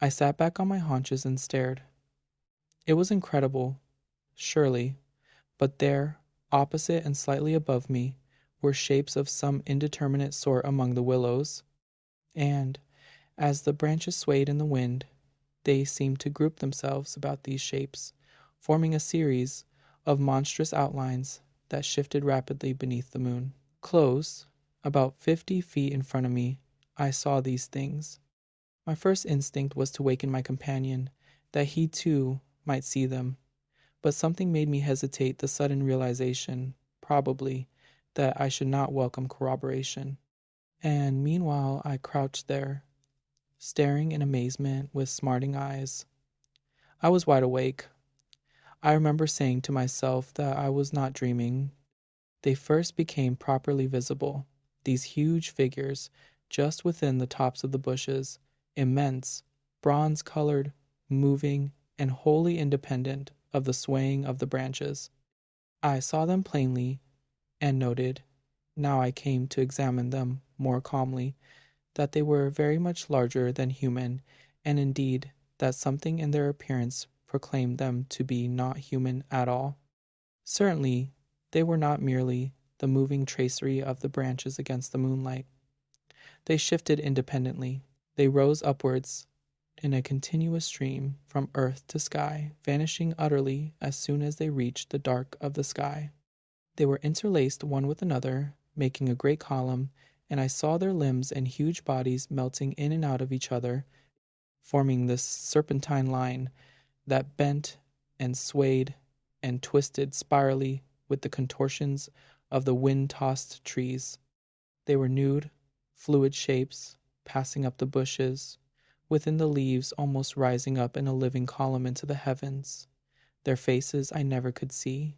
I sat back on my haunches and stared. It was incredible, surely, but there, opposite and slightly above me, were shapes of some indeterminate sort among the willows, and, as the branches swayed in the wind, they seemed to group themselves about these shapes, forming a series of monstrous outlines that shifted rapidly beneath the moon. Close, about 50 feet in front of me, I saw these things. My first instinct was to waken my companion, that he too might see them, but something made me hesitate the sudden realization, probably, that I should not welcome corroboration. And meanwhile I crouched there, staring in amazement with smarting eyes. I was wide awake. I remember saying to myself that I was not dreaming. They first became properly visible, these huge figures, just within the tops of the bushes, immense, bronze-colored, moving, and wholly independent of the swaying of the branches. I saw them plainly, and noted, now I came to examine them more calmly, that they were very much larger than human, and indeed that something in their appearance proclaimed them to be not human at all. Certainly, they were not merely the moving tracery of the branches against the moonlight. They shifted independently. They rose upwards in a continuous stream from earth to sky, vanishing utterly as soon as they reached the dark of the sky. They were interlaced one with another, making a great column, and I saw their limbs and huge bodies melting in and out of each other, forming this serpentine line that bent and swayed and twisted spirally with the contortions of the wind-tossed trees. They were nude, fluid shapes, passing up the bushes, within the leaves almost rising up in a living column into the heavens. Their faces I never could see.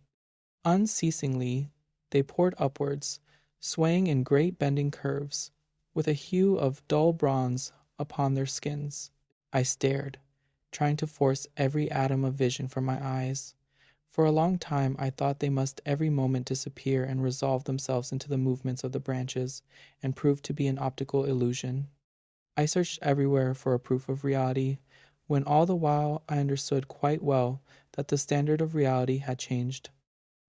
Unceasingly, they poured upwards, swaying in great bending curves, with a hue of dull bronze upon their skins. I stared, trying to force every atom of vision from my eyes. For a long time I thought they must every moment disappear and resolve themselves into the movements of the branches, and prove to be an optical illusion. I searched everywhere for a proof of reality, when all the while I understood quite well that the standard of reality had changed.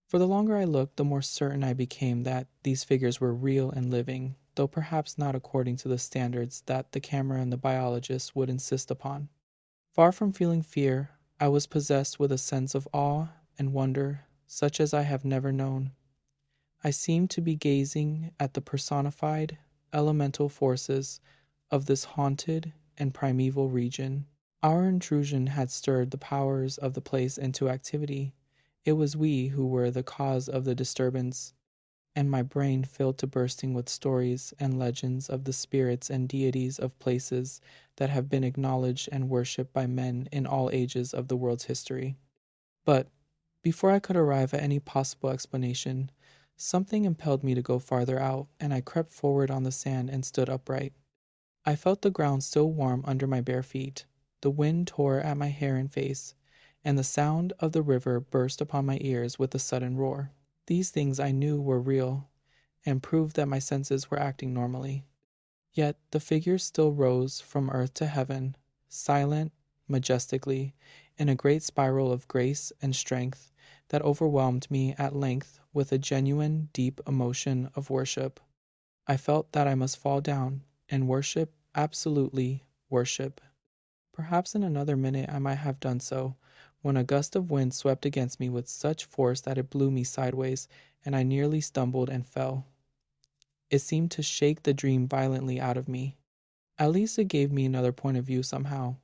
For the longer I looked, the more certain I became that these figures were real and living, though perhaps not according to the standards that the camera and the biologist would insist upon. Far from feeling fear, I was possessed with a sense of awe and wonder such as I have never known. I seemed to be gazing at the personified, elemental forces of this haunted and primeval region. Our intrusion had stirred the powers of the place into activity. It was we who were the cause of the disturbance, and my brain filled to bursting with stories and legends of the spirits and deities of places that have been acknowledged and worshipped by men in all ages of the world's history. But before I could arrive at any possible explanation, something impelled me to go farther out, and I crept forward on the sand and stood upright. I felt the ground still warm under my bare feet. The wind tore at my hair and face, and the sound of the river burst upon my ears with a sudden roar. These things I knew were real, and proved that my senses were acting normally. Yet the figures still rose from earth to heaven, silent, majestically, in a great spiral of grace and strength that overwhelmed me at length with a genuine, deep emotion of worship. I felt that I must fall down and worship, absolutely worship. Perhaps in another minute I might have done so, when a gust of wind swept against me with such force that it blew me sideways, and I nearly stumbled and fell. It seemed to shake the dream violently out of me. At least it gave me another point of view somehow.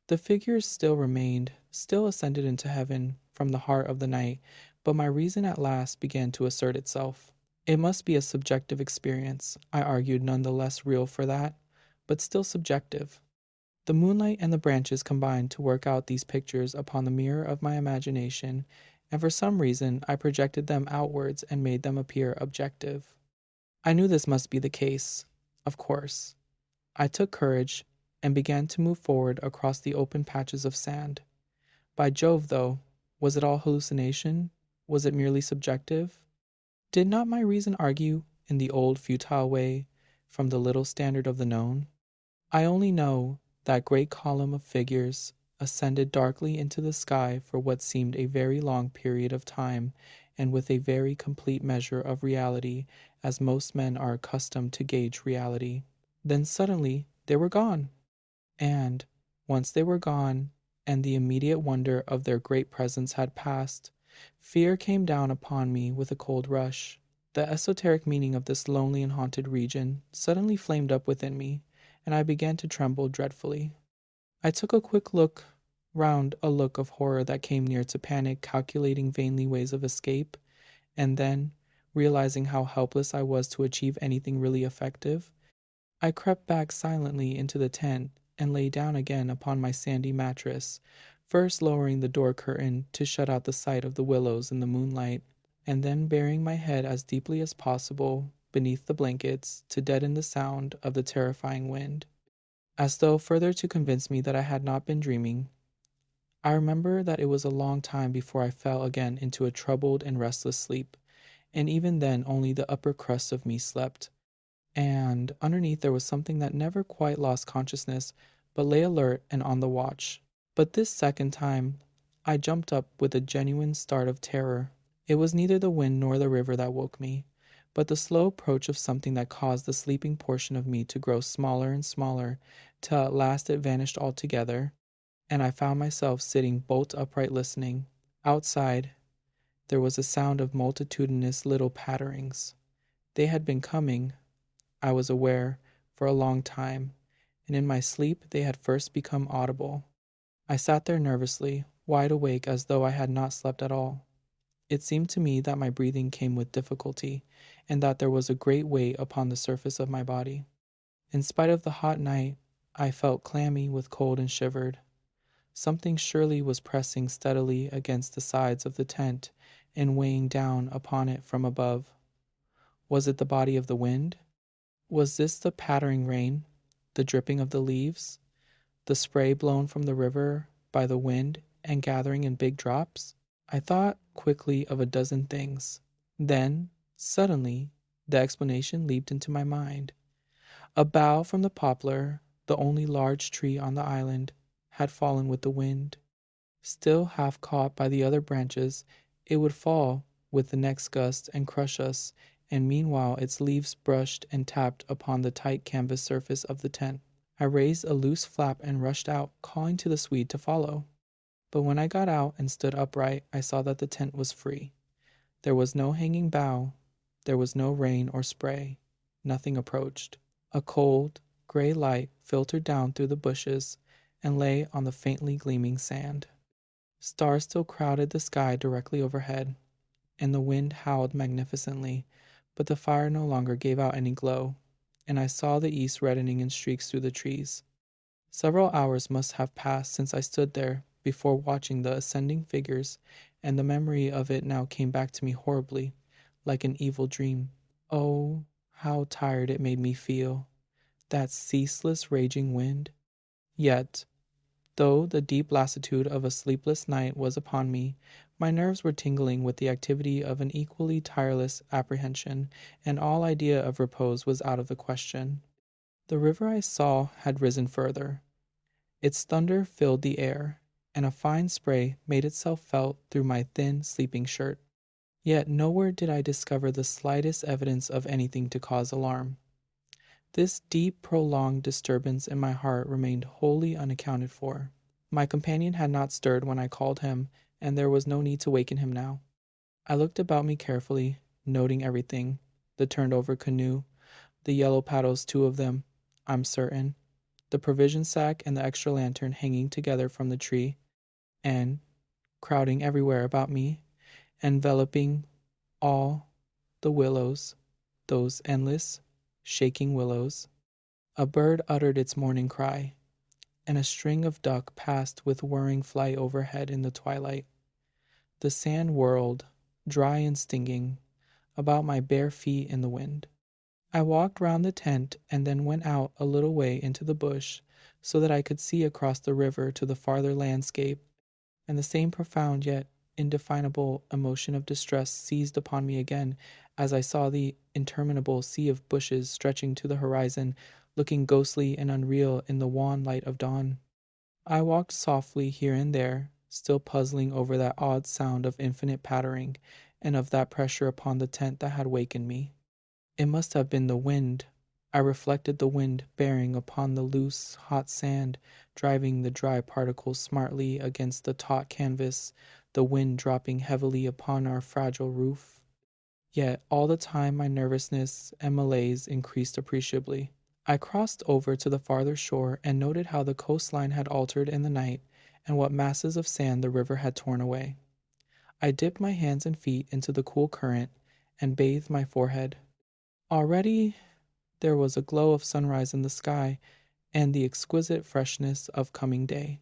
The figures still remained, still ascended into heaven from the heart of the night, but my reason at last began to assert itself. It must be a subjective experience, I argued, none the less real for that, but still subjective. The moonlight and the branches combined to work out these pictures upon the mirror of my imagination, and for some reason I projected them outwards and made them appear objective. I knew this must be the case, of course. I took courage and began to move forward across the open patches of sand. By Jove, though, was it all hallucination? Was it merely subjective? Did not my reason argue, in the old futile way, from the little standard of the known? I only know that great column of figures ascended darkly into the sky for what seemed a very long period of time, and with a very complete measure of reality, as most men are accustomed to gauge reality. Then suddenly they were gone. And once they were gone, and the immediate wonder of their great presence had passed, fear came down upon me with a cold rush. The esoteric meaning of this lonely and haunted region suddenly flamed up within me, and I began to tremble dreadfully. I took a quick look round, a look of horror that came near to panic, calculating vainly ways of escape, and then, realizing how helpless I was to achieve anything really effective, I crept back silently into the tent and lay down again upon my sandy mattress, first lowering the door curtain to shut out the sight of the willows in the moonlight, and then burying my head as deeply as possible beneath the blankets to deaden the sound of the terrifying wind. As though further to convince me that I had not been dreaming, I remember that it was a long time before I fell again into a troubled and restless sleep, and even then only the upper crust of me slept, and underneath there was something that never quite lost consciousness, but lay alert and on the watch. But this second time I jumped up with a genuine start of terror. It was neither the wind nor the river that woke me, but the slow approach of something that caused the sleeping portion of me to grow smaller and smaller, till at last it vanished altogether, and I found myself sitting bolt upright listening. Outside there was a sound of multitudinous little patterings. They had been coming, I was aware, for a long time, and in my sleep they had first become audible. I sat there nervously, wide awake as though I had not slept at all. It seemed to me that my breathing came with difficulty, and that there was a great weight upon the surface of my body. In spite of the hot night, I felt clammy with cold and shivered. Something surely was pressing steadily against the sides of the tent and weighing down upon it from above. Was it the body of the wind? Was this the pattering rain, the dripping of the leaves, the spray blown from the river by the wind and gathering in big drops? I thought quickly of a dozen things. Then, suddenly, the explanation leaped into my mind. A bough from the poplar, the only large tree on the island, had fallen with the wind. Still half caught by the other branches, it would fall with the next gust and crush us, and meanwhile its leaves brushed and tapped upon the tight canvas surface of the tent. I raised a loose flap and rushed out, calling to the Swede to follow. But when I got out and stood upright, I saw that the tent was free. There was no hanging bough, there was no rain or spray, nothing approached. A cold, gray light filtered down through the bushes and lay on the faintly gleaming sand. Stars still crowded the sky directly overhead, and the wind howled magnificently, but the fire no longer gave out any glow, and I saw the east reddening in streaks through the trees. Several hours must have passed since I stood there before watching the ascending figures, and the memory of it now came back to me horribly, like an evil dream. Oh, how tired it made me feel, that ceaseless raging wind. Yet, though the deep lassitude of a sleepless night was upon me, my nerves were tingling with the activity of an equally tireless apprehension, and all idea of repose was out of the question. The river I saw had risen further. Its thunder filled the air, and a fine spray made itself felt through my thin sleeping shirt. Yet nowhere did I discover the slightest evidence of anything to cause alarm. This deep, prolonged disturbance in my heart remained wholly unaccounted for. My companion had not stirred when I called him, and there was no need to waken him now. I looked about me carefully, noting everything: the turned-over canoe, the yellow paddles, 2 of them, I'm certain, the provision sack and the extra lantern hanging together from the tree, and, crowding everywhere about me, enveloping all, the willows, those endless, shaking willows. A bird uttered its morning cry, and a string of duck passed with whirring flight overhead in the twilight. The sand whirled, dry and stinging, about my bare feet in the wind. I walked round the tent and then went out a little way into the bush so that I could see across the river to the farther landscape, and the same profound yet indefinable emotion of distress seized upon me again as I saw the interminable sea of bushes stretching to the horizon, looking ghostly and unreal in the wan light of dawn. I walked softly here and there, still puzzling over that odd sound of infinite pattering and of that pressure upon the tent that had wakened me. It must have been the wind. I reflected the wind bearing upon the loose, hot sand, driving the dry particles smartly against the taut canvas, the wind dropping heavily upon our fragile roof. Yet all the time my nervousness and malaise increased appreciably. I crossed over to the farther shore and noted how the coastline had altered in the night and what masses of sand the river had torn away. I dipped my hands and feet into the cool current and bathed my forehead. Already there was a glow of sunrise in the sky and the exquisite freshness of coming day.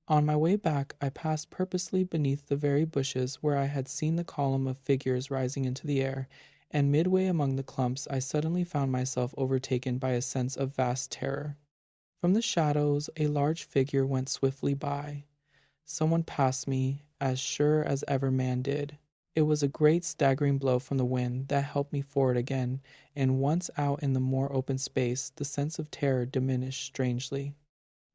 On my way back, I passed purposely beneath the very bushes where I had seen the column of figures rising into the air, and midway among the clumps I suddenly found myself overtaken by a sense of vast terror. From the shadows a large figure went swiftly by. Someone passed me, as sure as ever man did. It was a great staggering blow from the wind that helped me forward again, and once out in the more open space the sense of terror diminished strangely.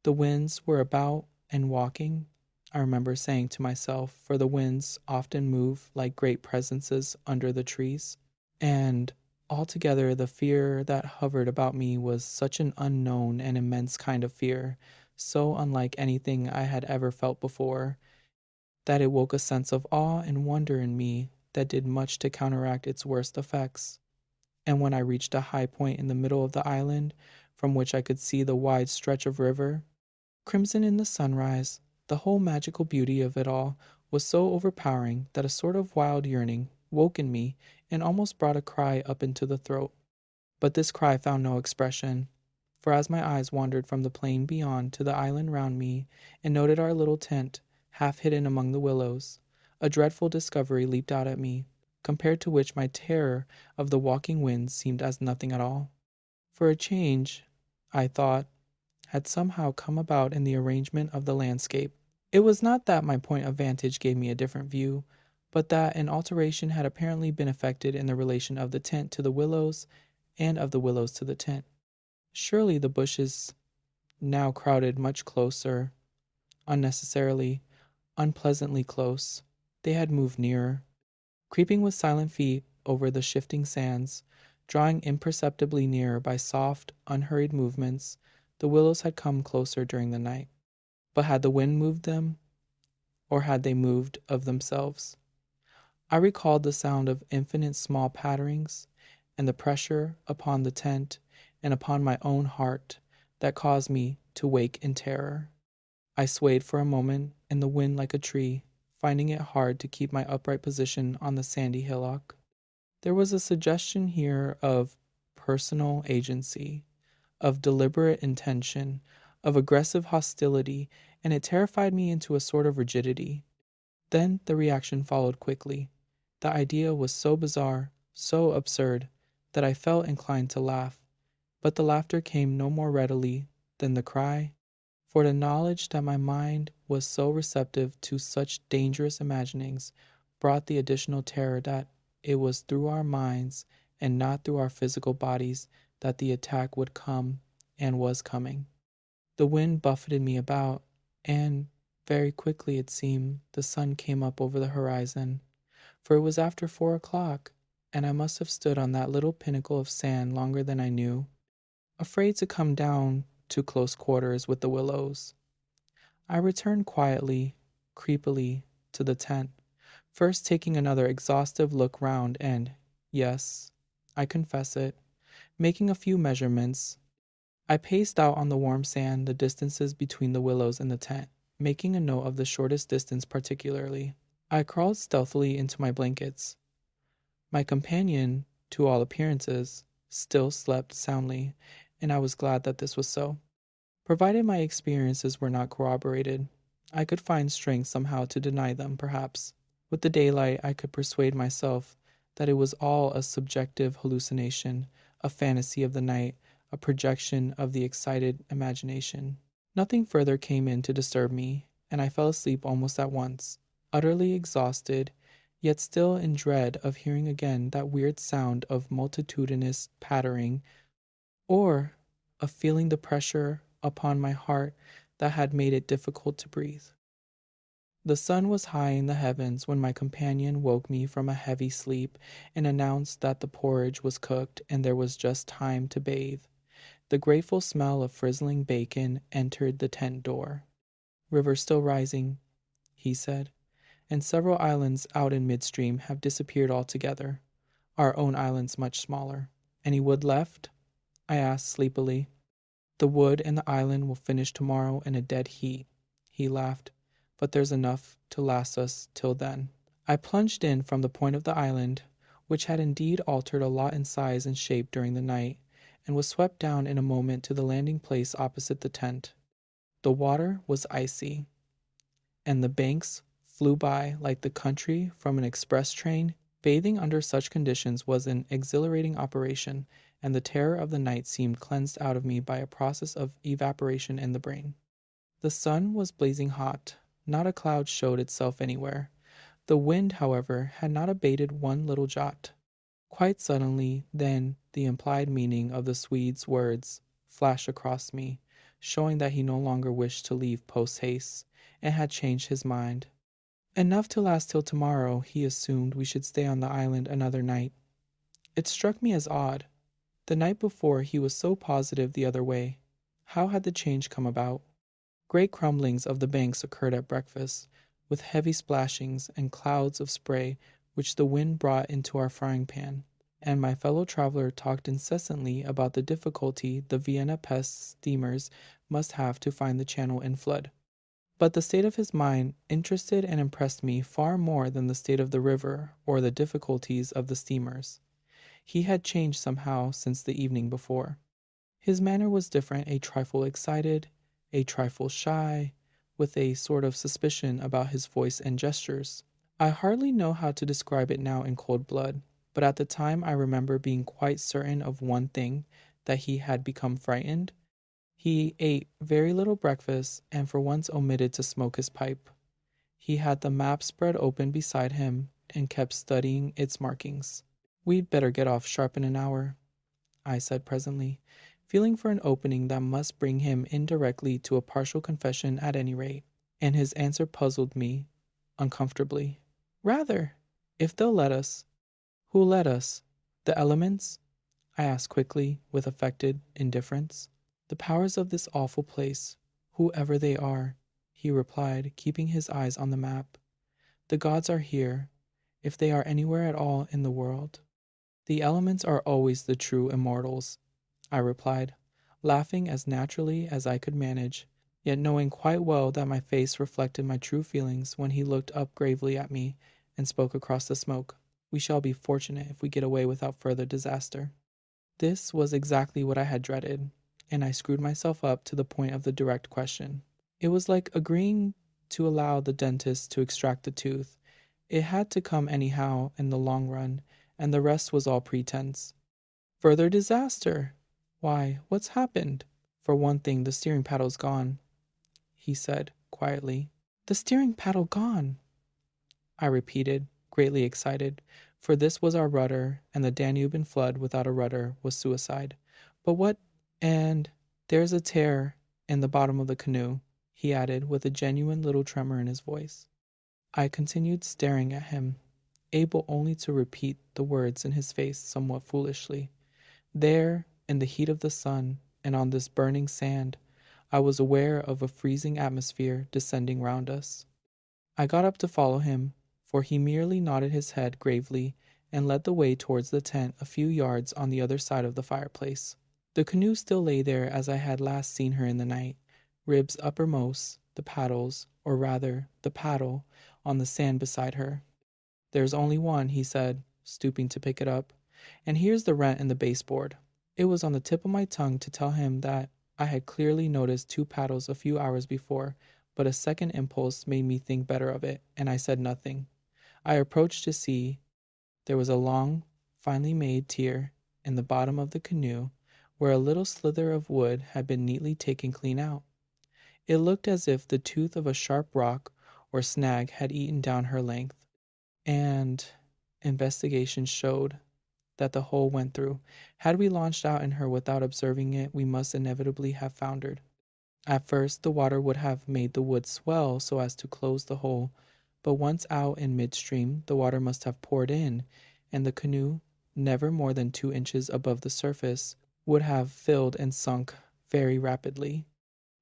The winds were about and walking, I remember saying to myself, for the winds often move like great presences under the trees. And altogether the fear that hovered about me was such an unknown and immense kind of fear, so unlike anything I had ever felt before, that it woke a sense of awe and wonder in me that did much to counteract its worst effects. And when I reached a high point in the middle of the island, from which I could see the wide stretch of river, crimson in the sunrise, the whole magical beauty of it all was so overpowering that a sort of wild yearning woke in me and almost brought a cry up into the throat. But this cry found no expression, for as my eyes wandered from the plain beyond to the island round me and noted our little tent, half hidden among the willows, a dreadful discovery leaped out at me, compared to which my terror of the walking winds seemed as nothing at all. For a change, I thought, had somehow come about in the arrangement of the landscape. It was not that my point of vantage gave me a different view, but that an alteration had apparently been effected in the relation of the tent to the willows and of the willows to the tent. Surely the bushes now crowded much closer, unnecessarily, unpleasantly close. They had moved nearer, creeping with silent feet over the shifting sands, drawing imperceptibly nearer by soft, unhurried movements. The willows had come closer during the night. But had the wind moved them, or had they moved of themselves? I recalled the sound of infinite small patterings, and the pressure upon the tent and upon my own heart that caused me to wake in terror. I swayed for a moment in the wind like a tree, finding it hard to keep my upright position on the sandy hillock. There was a suggestion here of personal agency, of deliberate intention, of aggressive hostility, and it terrified me into a sort of rigidity. Then the reaction followed quickly. The idea was so bizarre, so absurd, that I felt inclined to laugh, but the laughter came no more readily than the cry, for the knowledge that my mind was so receptive to such dangerous imaginings brought the additional terror that it was through our minds and not through our physical bodies that the attack would come and was coming. The wind buffeted me about, and very quickly it seemed the sun came up over the horizon, for it was after 4 o'clock, and I must have stood on that little pinnacle of sand longer than I knew, afraid to come down to close quarters with the willows. I returned quietly, creepily, to the tent, first taking another exhaustive look round and, yes, I confess it, making a few measurements. I paced out on the warm sand the distances between the willows and the tent, making a note of the shortest distance particularly. I crawled stealthily into my blankets. My companion, to all appearances, still slept soundly, and I was glad that this was so. Provided my experiences were not corroborated, I could find strength somehow to deny them, perhaps. With the daylight, I could persuade myself that it was all a subjective hallucination, a fantasy of the night, a projection of the excited imagination. Nothing further came in to disturb me, and I fell asleep almost at once, utterly exhausted, yet still in dread of hearing again that weird sound of multitudinous pattering, or of feeling the pressure upon my heart that had made it difficult to breathe. The sun was high in the heavens when my companion woke me from a heavy sleep and announced that the porridge was cooked and there was just time to bathe. The grateful smell of frizzling bacon entered the tent door. "River still rising," he said, "and several islands out in midstream have disappeared altogether. Our own island's much smaller." "Any wood left?" I asked sleepily. "The wood and the island will finish tomorrow in a dead heat," he laughed, "but there's enough to last us till then." I plunged in from the point of the island, which had indeed altered a lot in size and shape during the night, and was swept down in a moment to the landing place opposite the tent. The water was icy, and the banks flew by like the country from an express train. Bathing under such conditions was an exhilarating operation, and the terror of the night seemed cleansed out of me by a process of evaporation in the brain. The sun was blazing hot. Not a cloud showed itself anywhere. The wind, however, had not abated one little jot. Quite suddenly, then, the implied meaning of the Swede's words flashed across me, showing that he no longer wished to leave post-haste, and had changed his mind. Enough to last till tomorrow, he assumed we should stay on the island another night. It struck me as odd. The night before he was so positive the other way. How had the change come about? Great crumblings of the banks occurred at breakfast, with heavy splashings and clouds of spray which the wind brought into our frying pan, and my fellow traveler talked incessantly about the difficulty the Vienna Pest steamers must have to find the channel in flood. But the state of his mind interested and impressed me far more than the state of the river or the difficulties of the steamers. He had changed somehow since the evening before. His manner was different, a trifle excited, a trifle shy, with a sort of suspicion about his voice and gestures. I hardly know how to describe it now in cold blood, but at the time I remember being quite certain of one thing, that he had become frightened. He ate very little breakfast, and for once omitted to smoke his pipe. He had the map spread open beside him, and kept studying its markings. "We'd better get off sharp in an hour," I said presently, feeling for an opening that must bring him indirectly to a partial confession at any rate, and his answer puzzled me uncomfortably. "Rather, if they'll let us." "Who'll let us? The elements?" I asked quickly, with affected indifference. "The powers of this awful place, whoever they are," he replied, keeping his eyes on the map. "The gods are here, if they are anywhere at all in the world." "The elements are always the true immortals," I replied, laughing as naturally as I could manage, yet knowing quite well that my face reflected my true feelings when he looked up gravely at me and spoke across the smoke. "We shall be fortunate if we get away without further disaster." This was exactly what I had dreaded, and I screwed myself up to the point of the direct question. It was like agreeing to allow the dentist to extract the tooth. It had to come anyhow in the long run, and the rest was all pretense. "Further disaster? Why, what's happened?" "For one thing, the steering paddle's gone," he said quietly. "The steering paddle gone?" I repeated, greatly excited, for this was our rudder, and the Danube in flood without a rudder was suicide. "But what— and there's a tear in the bottom of the canoe," he added, with a genuine little tremor in his voice. I continued staring at him, able only to repeat the words in his face somewhat foolishly. There, in the heat of the sun, and on this burning sand, I was aware of a freezing atmosphere descending round us. I got up to follow him, for he merely nodded his head gravely and led the way towards the tent a few yards on the other side of the fireplace. The canoe still lay there as I had last seen her in the night, ribs uppermost, the paddles, or rather the paddle, on the sand beside her. "There's only one," he said, stooping to pick it up. "And here's the rent in the baseboard." It was on the tip of my tongue to tell him that I had clearly noticed 2 paddles a few hours before, but a second impulse made me think better of it, and I said nothing. I approached to see. There was a long, finely made tier in the bottom of the canoe where a little slither of wood had been neatly taken clean out. It looked as if the tooth of a sharp rock or snag had eaten down her length, and investigation showed that the hole went through. Had we launched out in her without observing it, we must inevitably have foundered. At first, the water would have made the wood swell so as to close the hole, but once out in midstream, the water must have poured in, and the canoe, never more than 2 inches above the surface, would have filled and sunk very rapidly.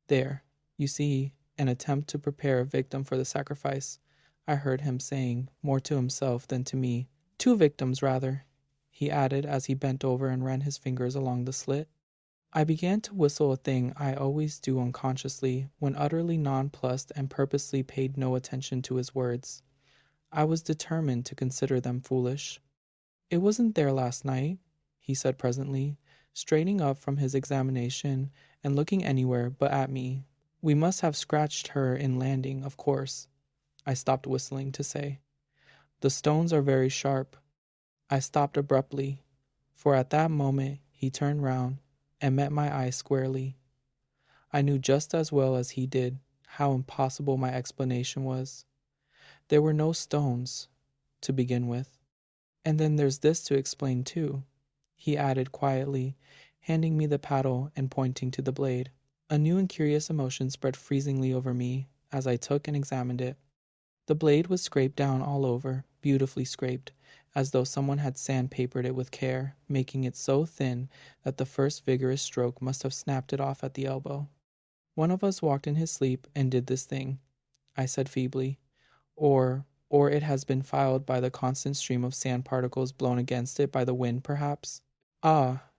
"There, you see, an attempt to prepare a victim for the sacrifice," I heard him saying, more to himself than to me. "2 victims, rather," he added as he bent over and ran his fingers along the slit. I began to whistle, a thing I always do unconsciously when utterly nonplussed, and purposely paid no attention to his words. I was determined to consider them foolish. "It wasn't there last night," he said presently, straightening up from his examination and looking anywhere but at me. "We must have scratched her in landing, of course," I stopped whistling to say. "The stones are very sharp." I stopped abruptly, for at that moment he turned round and met my eye squarely. I knew just as well as he did how impossible my explanation was. There were no stones, to begin with. "And then there's this to explain too," he added quietly, handing me the paddle and pointing to the blade. A new and curious emotion spread freezingly over me as I took and examined it. The blade was scraped down all over, beautifully scraped, as though someone had sandpapered it with care, making it so thin that the first vigorous stroke must have snapped it off at the elbow. "One of us walked in his sleep and did this thing," I said feebly. Or it has been filed by the constant stream of sand particles blown against it by the wind, perhaps." "Ah,"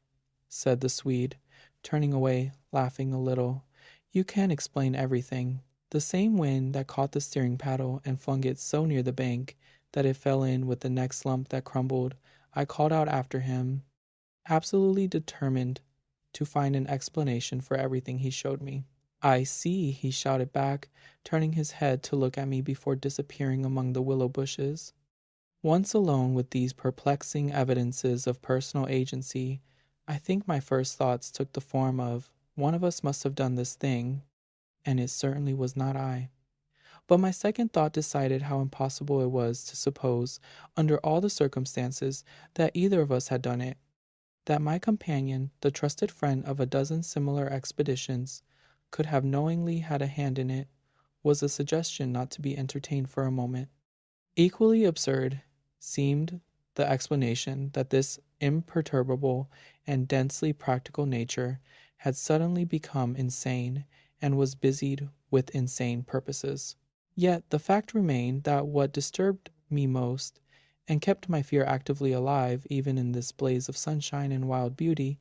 said the Swede, turning away, laughing a little. "You can explain everything. The same wind that caught the steering paddle and flung it so near the bank that it fell in with the next lump that crumbled, I called out after him, absolutely determined to find an explanation for everything he showed me. "I see," he shouted back, turning his head to look at me before disappearing among the willow bushes. Once alone with these perplexing evidences of personal agency, I think my first thoughts took the form of, one of us must have done this thing, and it certainly was not I. But my second thought decided how impossible it was to suppose, under all the circumstances, that either of us had done it. That my companion, the trusted friend of a dozen similar expeditions, could have knowingly had a hand in it, was a suggestion not to be entertained for a moment. Equally absurd seemed the explanation that this imperturbable and densely practical nature had suddenly become insane and was busied with insane purposes. Yet the fact remained that what disturbed me most, and kept my fear actively alive even in this blaze of sunshine and wild beauty,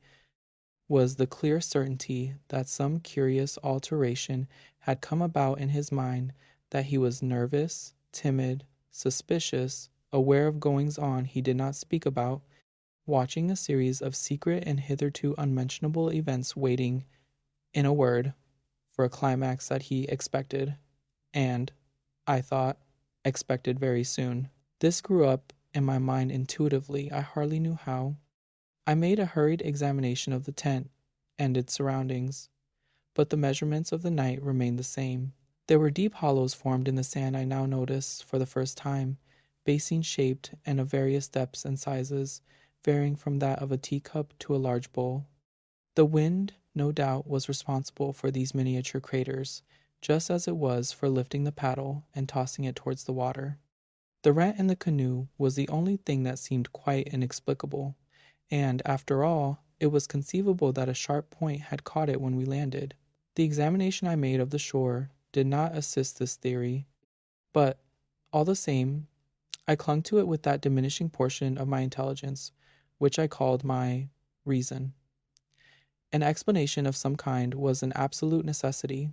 was the clear certainty that some curious alteration had come about in his mind, that he was nervous, timid, suspicious, aware of goings-on he did not speak about, watching a series of secret and hitherto unmentionable events, waiting, in a word, for a climax that he expected, and, I thought, expected very soon. This grew up in my mind intuitively, I hardly knew how. I made a hurried examination of the tent and its surroundings, but the measurements of the night remained the same. There were deep hollows formed in the sand I now noticed for the first time, basin-shaped and of various depths and sizes, varying from that of a teacup to a large bowl. The wind, no doubt, was responsible for these miniature craters, just as it was for lifting the paddle and tossing it towards the water. The rent in the canoe was the only thing that seemed quite inexplicable, and, after all, it was conceivable that a sharp point had caught it when we landed. The examination I made of the shore did not assist this theory, but, all the same, I clung to it with that diminishing portion of my intelligence which I called my reason. An explanation of some kind was an absolute necessity,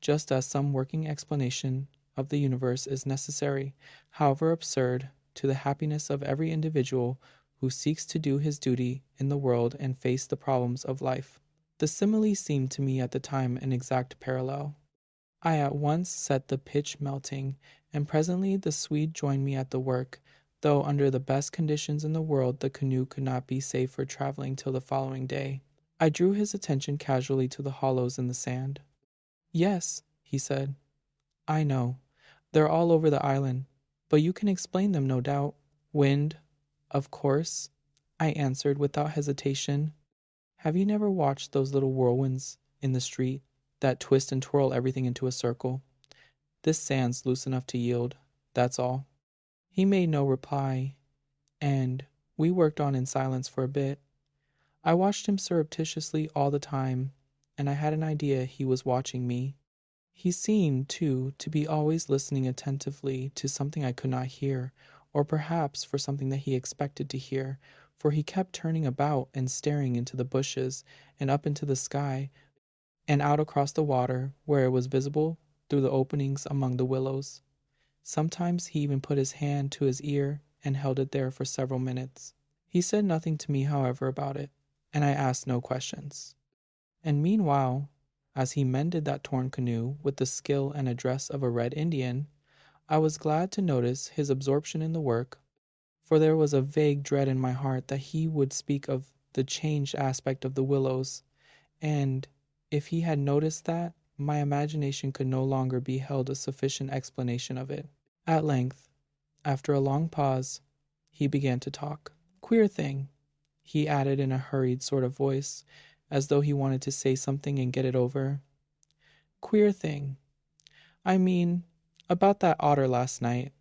just as some working explanation of the universe is necessary, however absurd to the happiness of every individual who seeks to do his duty in the world and face the problems of life. The simile seemed to me at the time an exact parallel. I at once set the pitch melting, and presently the Swede joined me at the work, though under the best conditions in the world the canoe could not be safe for traveling till the following day. I drew his attention casually to the hollows in the sand. "Yes," he said, "I know. They're all over the island, but you can explain them, no doubt." "Wind, of course," I answered without hesitation. "Have you never watched those little whirlwinds in the street that twist and twirl everything into a circle? This sand's loose enough to yield, that's all." He made no reply, and we worked on in silence for a bit. I watched him surreptitiously all the time, and I had an idea he was watching me. He seemed, too, to be always listening attentively to something I could not hear, or perhaps for something that he expected to hear, for he kept turning about and staring into the bushes and up into the sky and out across the water where it was visible through the openings among the willows. Sometimes he even put his hand to his ear and held it there for several minutes. He said nothing to me, however, about it, and I asked no questions. And meanwhile, as he mended that torn canoe with the skill and address of a Red Indian, I was glad to notice his absorption in the work, for there was a vague dread in my heart that he would speak of the changed aspect of the willows, and if he had noticed that, my imagination could no longer be held a sufficient explanation of it. At length, after a long pause, he began to talk. "Queer thing," he added in a hurried sort of voice, as though he wanted to say something and get it over. "Queer thing. I mean, about that otter last night."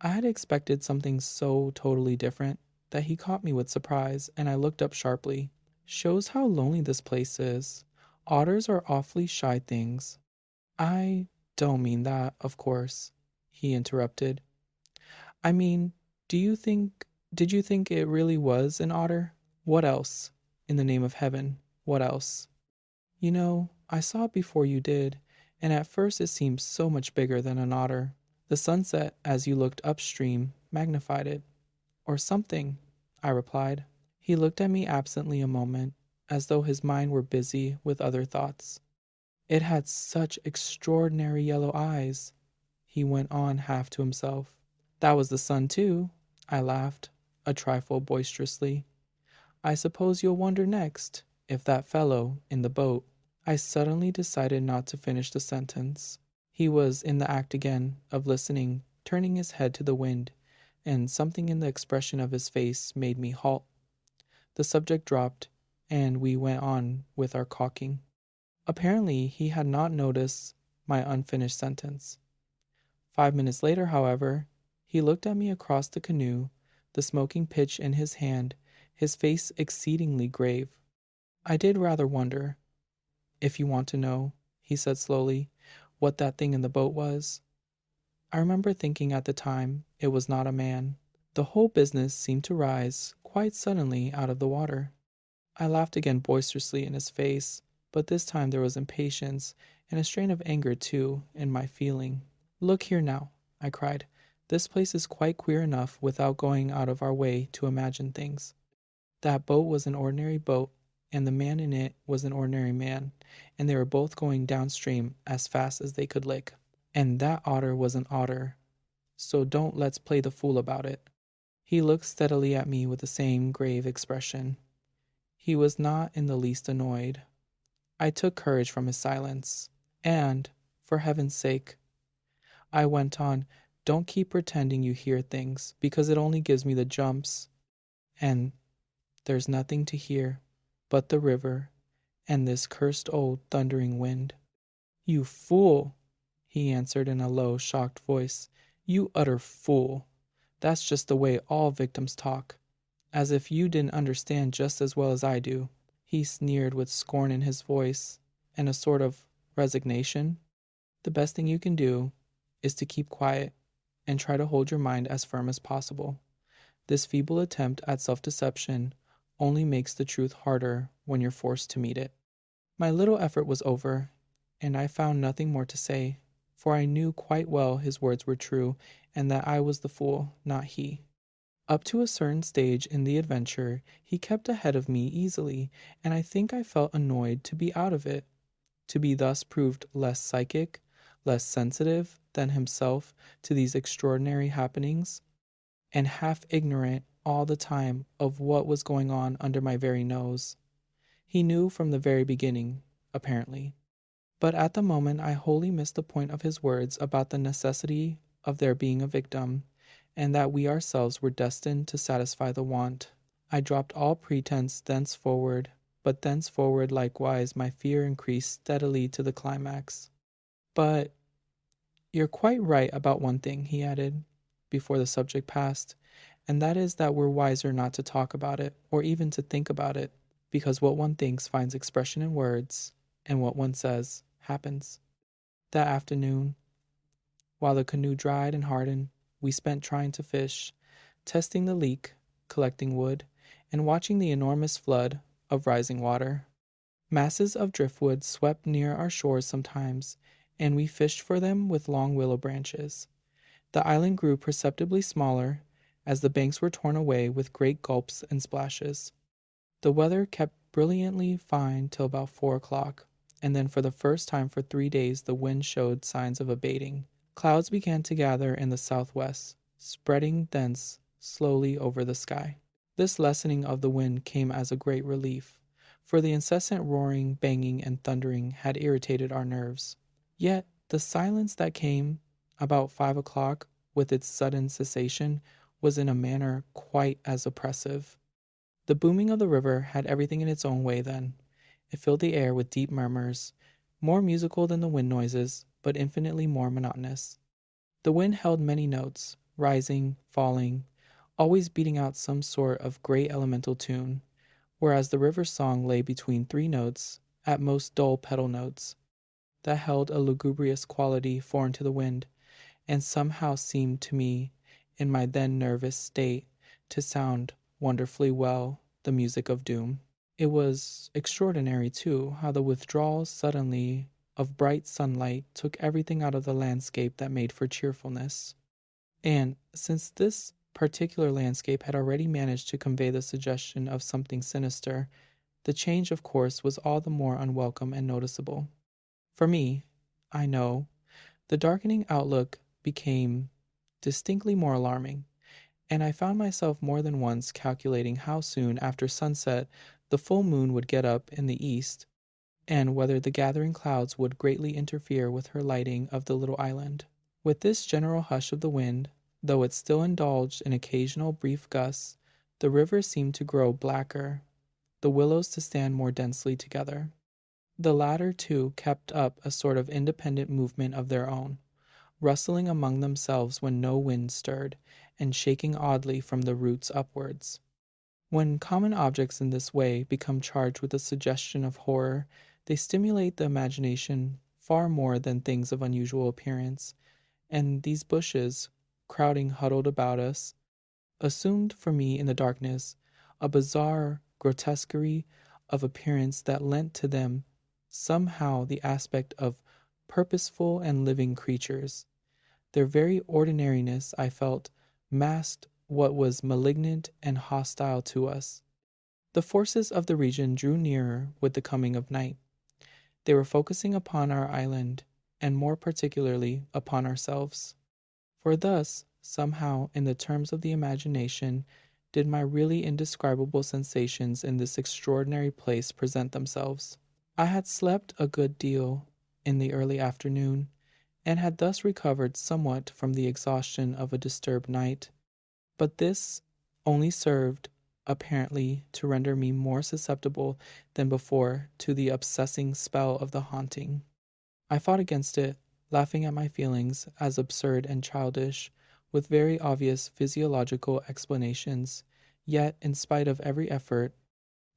I had expected something so totally different that he caught me with surprise, and I looked up sharply. "Shows how lonely this place is. Otters are awfully shy things." "I don't mean that, of course," he interrupted. "I mean, did you think it really was an otter?" "What else? In the name of heaven, what else?" "You know, I saw it before you did, and at first it seemed so much bigger than an otter. The sunset, as you looked upstream, magnified it." "Or something," I replied. He looked at me absently a moment, as though his mind were busy with other thoughts. "It had such extraordinary yellow eyes," he went on half to himself. "That was the sun, too," I laughed, a trifle boisterously. "I suppose you'll wonder next if that fellow in the boat—" I suddenly decided not to finish the sentence. He was in the act again of listening, turning his head to the wind, and something in the expression of his face made me halt. The subject dropped, and we went on with our caulking. Apparently he had not noticed my unfinished sentence. 5 minutes later, however, he looked at me across the canoe, the smoking pitch in his hand, his face exceedingly grave. "I did rather wonder, if you want to know," he said slowly, "what that thing in the boat was. I remember thinking at the time it was not a man. The whole business seemed to rise quite suddenly out of the water." I laughed again boisterously in his face, but this time there was impatience, and a strain of anger too, in my feeling. "Look here now," I cried. "This place is quite queer enough without going out of our way to imagine things. That boat was an ordinary boat, and the man in it was an ordinary man, and they were both going downstream as fast as they could lick. And that otter was an otter, so don't let's play the fool about it." He looked steadily at me with the same grave expression. He was not in the least annoyed. I took courage from his silence, and, for heaven's sake, I went on, "don't keep pretending you hear things, because it only gives me the jumps. And there's nothing to hear but the river and this cursed old thundering wind." "You fool!" he answered in a low, shocked voice. "You utter fool! That's just the way all victims talk, as if you didn't understand just as well as I do." He sneered with scorn in his voice and a sort of resignation. "The best thing you can do is to keep quiet and try to hold your mind as firm as possible. This feeble attempt at self-deception only makes the truth harder when you're forced to meet it." My little effort was over, and I found nothing more to say, for I knew quite well his words were true, and that I was the fool, not he. Up to a certain stage in the adventure, he kept ahead of me easily, and I think I felt annoyed to be out of it, to be thus proved less psychic, less sensitive than himself to these extraordinary happenings, and half ignorant all the time of what was going on under my very nose. He knew from the very beginning, apparently. But at the moment I wholly missed the point of his words about the necessity of there being a victim, and that we ourselves were destined to satisfy the want. I dropped all pretense thenceforward, but thenceforward likewise my fear increased steadily to the climax. But you're quite right about one thing, he added, before the subject passed, and that is that we're wiser not to talk about it, or even to think about it, because what one thinks finds expression in words, and what one says happens. That afternoon, while the canoe dried and hardened, we spent trying to fish, testing the leak, collecting wood, and watching the enormous flood of rising water. Masses of driftwood swept near our shores sometimes, and we fished for them with long willow branches. The island grew perceptibly smaller as the banks were torn away with great gulps and splashes. The weather kept brilliantly fine till about 4 o'clock, and then for the first time for 3 days the wind showed signs of abating. Clouds began to gather in the southwest, spreading thence slowly over the sky. This lessening of the wind came as a great relief, for the incessant roaring, banging, and thundering had irritated our nerves. Yet the silence that came about 5 o'clock with its sudden cessation was in a manner quite as oppressive. The booming of the river had everything in its own way then. It filled the air with deep murmurs, more musical than the wind noises, but infinitely more monotonous. The wind held many notes, rising, falling, always beating out some sort of great elemental tune, whereas the river's song lay between 3 notes, at most dull pedal notes, that held a lugubrious quality foreign to the wind, and somehow seemed to me, in my then nervous state, to sound wonderfully well the music of doom. It was extraordinary, too, how the withdrawal suddenly of bright sunlight took everything out of the landscape that made for cheerfulness. And since this particular landscape had already managed to convey the suggestion of something sinister, the change, of course, was all the more unwelcome and noticeable. For me, I know, the darkening outlook became distinctly more alarming, and I found myself more than once calculating how soon after sunset the full moon would get up in the east, and whether the gathering clouds would greatly interfere with her lighting of the little island. With this general hush of the wind, though it still indulged in occasional brief gusts, the river seemed to grow blacker, the willows to stand more densely together. The latter, too, kept up a sort of independent movement of their own, rustling among themselves when no wind stirred, and shaking oddly from the roots upwards. When common objects in this way become charged with a suggestion of horror, they stimulate the imagination far more than things of unusual appearance, and these bushes, crowding huddled about us, assumed for me in the darkness a bizarre grotesquerie of appearance that lent to them somehow the aspect of purposeful and living creatures. Their very ordinariness, I felt, masked what was malignant and hostile to us. The forces of the region drew nearer with the coming of night. They were focusing upon our island, and more particularly upon ourselves. For thus, somehow, in the terms of the imagination, did my really indescribable sensations in this extraordinary place present themselves. I had slept a good deal in the early afternoon, and had thus recovered somewhat from the exhaustion of a disturbed night, but this only served, apparently, to render me more susceptible than before to the obsessing spell of the haunting. I fought against it, laughing at my feelings as absurd and childish, with very obvious physiological explanations, yet, in spite of every effort,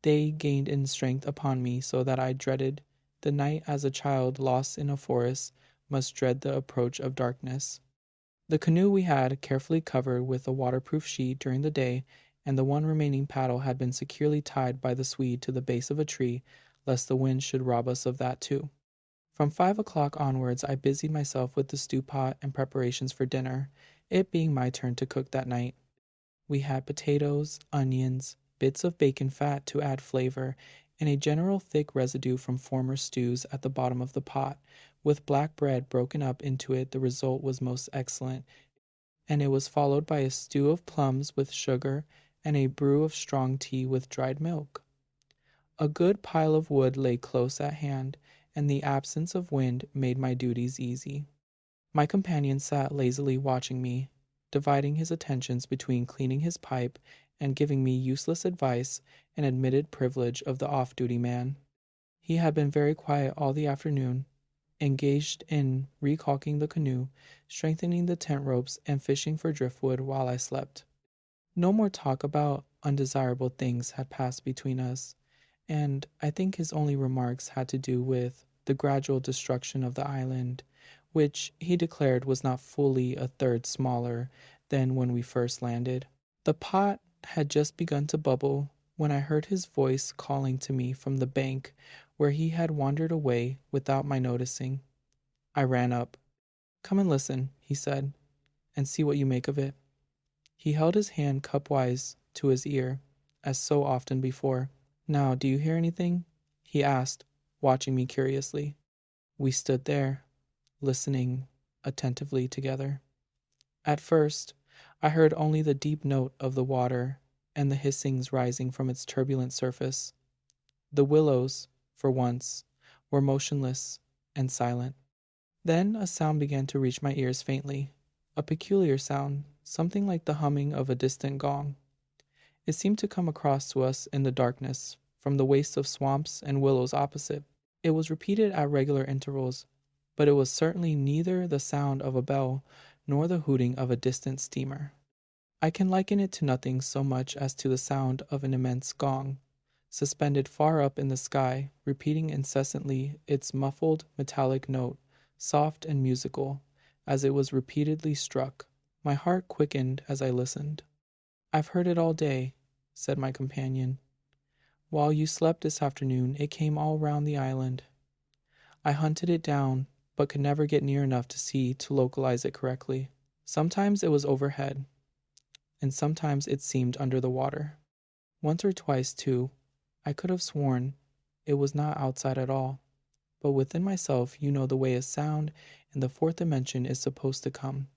they gained in strength upon me so that I dreaded the night as a child lost in a forest must dread the approach of darkness. The canoe we had carefully covered with a waterproof sheet during the day, and the one remaining paddle had been securely tied by the Swede to the base of a tree, lest the wind should rob us of that too. From 5 o'clock onwards I busied myself with the stew pot and preparations for dinner, it being my turn to cook that night. We had potatoes, onions, bits of bacon fat to add flavor, and a general thick residue from former stews at the bottom of the pot. With black bread broken up into it, the result was most excellent, and it was followed by a stew of plums with sugar and a brew of strong tea with dried milk. A good pile of wood lay close at hand, and the absence of wind made my duties easy. My companion sat lazily watching me, dividing his attentions between cleaning his pipe and giving me useless advice, an admitted privilege of the off-duty man. He had been very quiet all the afternoon, engaged in recalking the canoe, strengthening the tent ropes, and fishing for driftwood while I slept. No more talk about undesirable things had passed between us, and I think his only remarks had to do with the gradual destruction of the island, which he declared was not fully a third smaller than when we first landed. The pot had just begun to bubble when I heard his voice calling to me from the bank where he had wandered away without my noticing. I ran up. "Come and listen," he said, "and see what you make of it." He held his hand cupwise to his ear, as so often before. "Now, do you hear anything?" he asked, watching me curiously. We stood there, listening attentively together. At first, I heard only the deep note of the water and the hissings rising from its turbulent surface. The willows, for once, were motionless and silent. Then a sound began to reach my ears faintly, a peculiar sound, something like the humming of a distant gong. It seemed to come across to us in the darkness, from the waste of swamps and willows opposite. It was repeated at regular intervals, but it was certainly neither the sound of a bell nor the hooting of a distant steamer. I can liken it to nothing so much as to the sound of an immense gong, suspended far up in the sky, repeating incessantly its muffled metallic note, soft and musical, as it was repeatedly struck. My heart quickened as I listened. "I've heard it all day," said my companion. "While you slept this afternoon, it came all round the island. I hunted it down, but could never get near enough to see to localize it correctly. Sometimes it was overhead, and sometimes it seemed under the water. Once or twice, too, I could have sworn it was not outside at all. But within myself, you know the way a sound in the fourth dimension is supposed to come."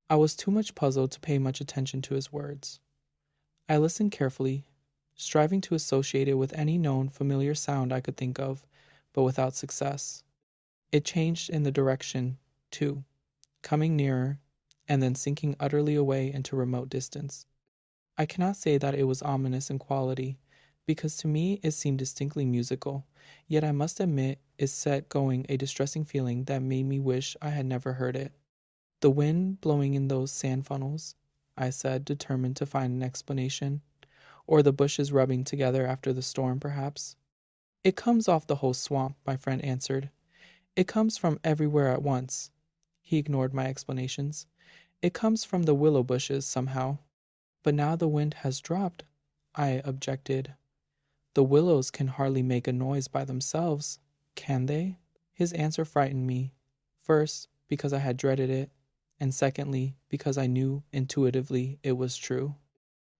I was too much puzzled to pay much attention to his words. I listened carefully, striving to associate it with any known familiar sound I could think of, but without success. It changed in the direction, too, coming nearer, and then sinking utterly away into remote distance. I cannot say that it was ominous in quality, because to me it seemed distinctly musical, yet I must admit it set going a distressing feeling that made me wish I had never heard it. "The wind blowing in those sand funnels," I said, determined to find an explanation. "Or the bushes rubbing together after the storm, perhaps." "It comes off the whole swamp," my friend answered. "It comes from everywhere at once." He ignored my explanations. "It comes from the willow bushes, somehow." "But now the wind has dropped," I objected. "The willows can hardly make a noise by themselves, can they?" His answer frightened me, first, because I had dreaded it, and secondly, because I knew intuitively it was true.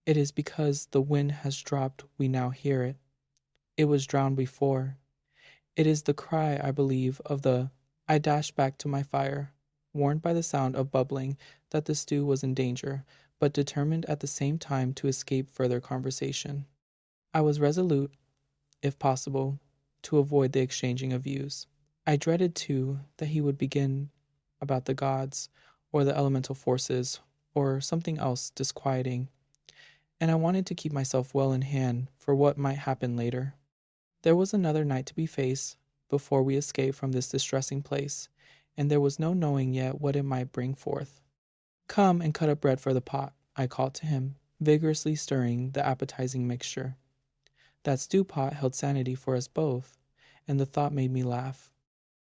"It is because the wind has dropped we now hear it. It was drowned before. It is the cry, I believe, of the—" I dashed back to my fire, warned by the sound of bubbling that the stew was in danger, but determined at the same time to escape further conversation. I was resolute, if possible, to avoid the exchanging of views. I dreaded, too, that he would begin about the gods, or the elemental forces, or something else disquieting, and I wanted to keep myself well in hand for what might happen later. There was another night to be faced before we escaped from this distressing place, and there was no knowing yet what it might bring forth. "Come and cut up bread for the pot," I called to him, vigorously stirring the appetizing mixture. That stew pot held sanity for us both, and the thought made me laugh.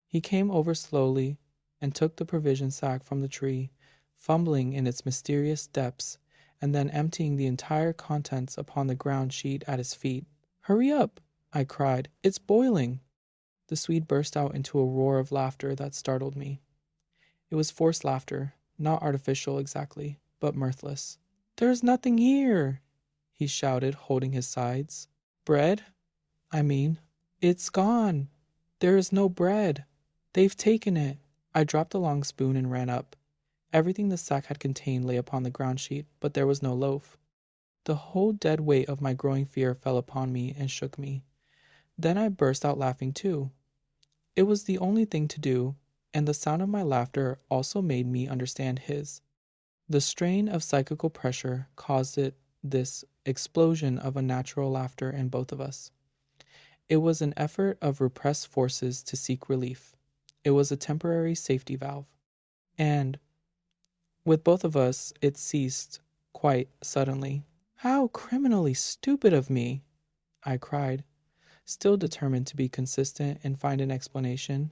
He came over slowly and took the provision sack from the tree, fumbling in its mysterious depths, and then emptying the entire contents upon the ground sheet at his feet. "Hurry up!" I cried. "It's boiling!" The Swede burst out into a roar of laughter that startled me. It was forced laughter, not artificial exactly, but mirthless. There's nothing here, he shouted, holding his sides. Bread? I mean, it's gone. There is no bread. They've taken it. I dropped the long spoon and ran up. Everything the sack had contained lay upon the ground sheet, but there was no loaf. The whole dead weight of my growing fear fell upon me and shook me. Then I burst out laughing too. It was the only thing to do, and the sound of my laughter also made me understand his. The strain of psychical pressure caused this explosion of unnatural laughter in both of us. It was an effort of repressed forces to seek relief. It was a temporary safety valve. And with both of us, it ceased quite suddenly. How criminally stupid of me! I cried, still determined to be consistent and find an explanation.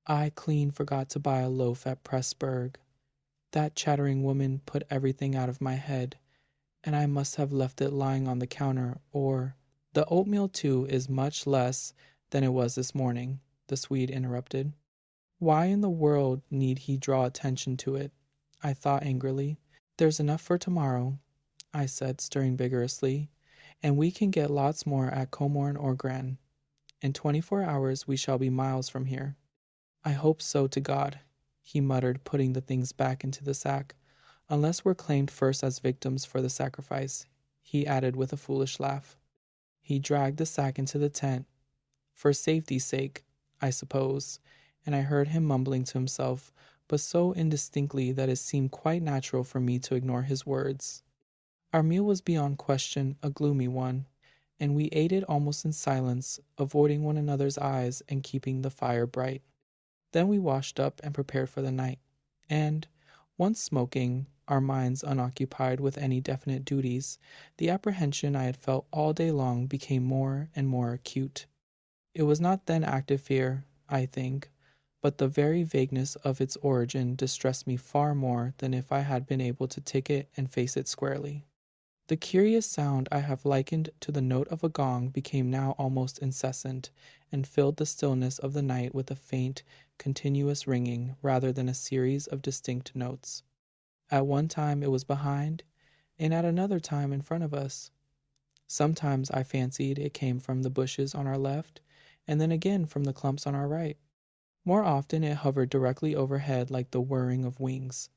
I clean forgot to buy a loaf at Pressburg. That chattering woman put everything out of my head, and I must have left it lying on the counter, or— The oatmeal, too, is much less than it was this morning, the Swede interrupted. Why in the world need he draw attention to it? I thought angrily. There's enough for tomorrow, I said, stirring vigorously, and we can get lots more at Comorn or Gran. In 24 hours we shall be miles from here. I hope so to God, he muttered, putting the things back into the sack. Unless we're claimed first as victims for the sacrifice, he added with a foolish laugh. He dragged the sack into the tent, for safety's sake, I suppose, and I heard him mumbling to himself, but so indistinctly that it seemed quite natural for me to ignore his words. Our meal was beyond question a gloomy one, and we ate it almost in silence, avoiding one another's eyes and keeping the fire bright. Then we washed up and prepared for the night, and, once smoking, our minds unoccupied with any definite duties, the apprehension I had felt all day long became more and more acute. It was not then active fear, I think, but the very vagueness of its origin distressed me far more than if I had been able to take it and face it squarely. The curious sound I have likened to the note of a gong became now almost incessant, and filled the stillness of the night with a faint, continuous ringing rather than a series of distinct notes. At one time it was behind, and at another time in front of us. Sometimes I fancied it came from the bushes on our left, and then again from the clumps on our right. More often it hovered directly overhead like the whirring of wings.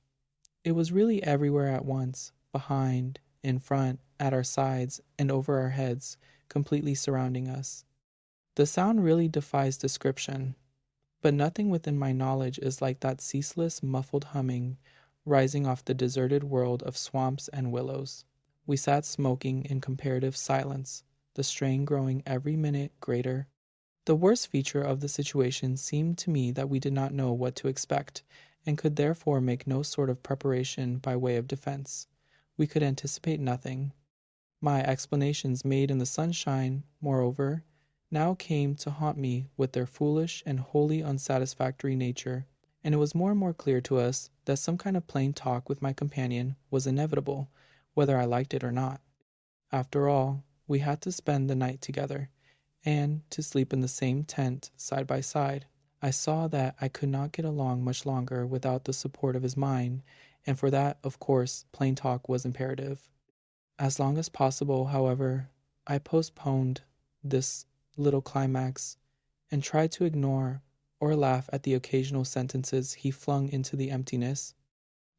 It was really everywhere at once, behind, in front, at our sides, and over our heads, completely surrounding us. The sound really defies description, but nothing within my knowledge is like that ceaseless, muffled humming rising off the deserted world of swamps and willows. We sat smoking in comparative silence, the strain growing every minute greater. The worst feature of the situation seemed to me that we did not know what to expect, and could therefore make no sort of preparation by way of defense. We could anticipate nothing. My explanations made in the sunshine, moreover, now came to haunt me with their foolish and wholly unsatisfactory nature, and it was more and more clear to us that some kind of plain talk with my companion was inevitable, whether I liked it or not. After all, we had to spend the night together, and to sleep in the same tent side by side. I saw that I could not get along much longer without the support of his mind, and for that, of course, plain talk was imperative. As long as possible, however, I postponed this little climax, and tried to ignore or laugh at the occasional sentences he flung into the emptiness.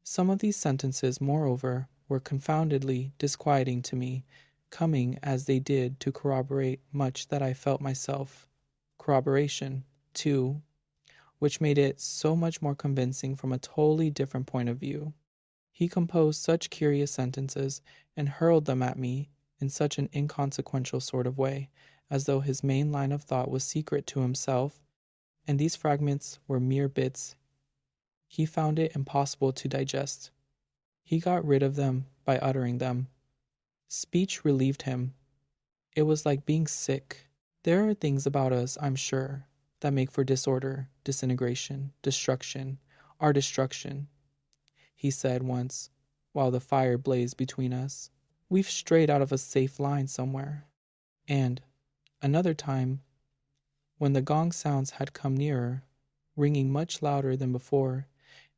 Some of these sentences, moreover, were confoundedly disquieting to me, coming as they did to corroborate much that I felt myself. Corroboration, too, which made it so much more convincing from a totally different point of view. He composed such curious sentences and hurled them at me in such an inconsequential sort of way, as though his main line of thought was secret to himself, and these fragments were mere bits. He found it impossible to digest. He got rid of them by uttering them. Speech relieved him. It was like being sick. There are things about us, I'm sure, that make for disorder, disintegration, destruction, our destruction, he said once, while the fire blazed between us. We've strayed out of a safe line somewhere. And another time, when the gong sounds had come nearer, ringing much louder than before,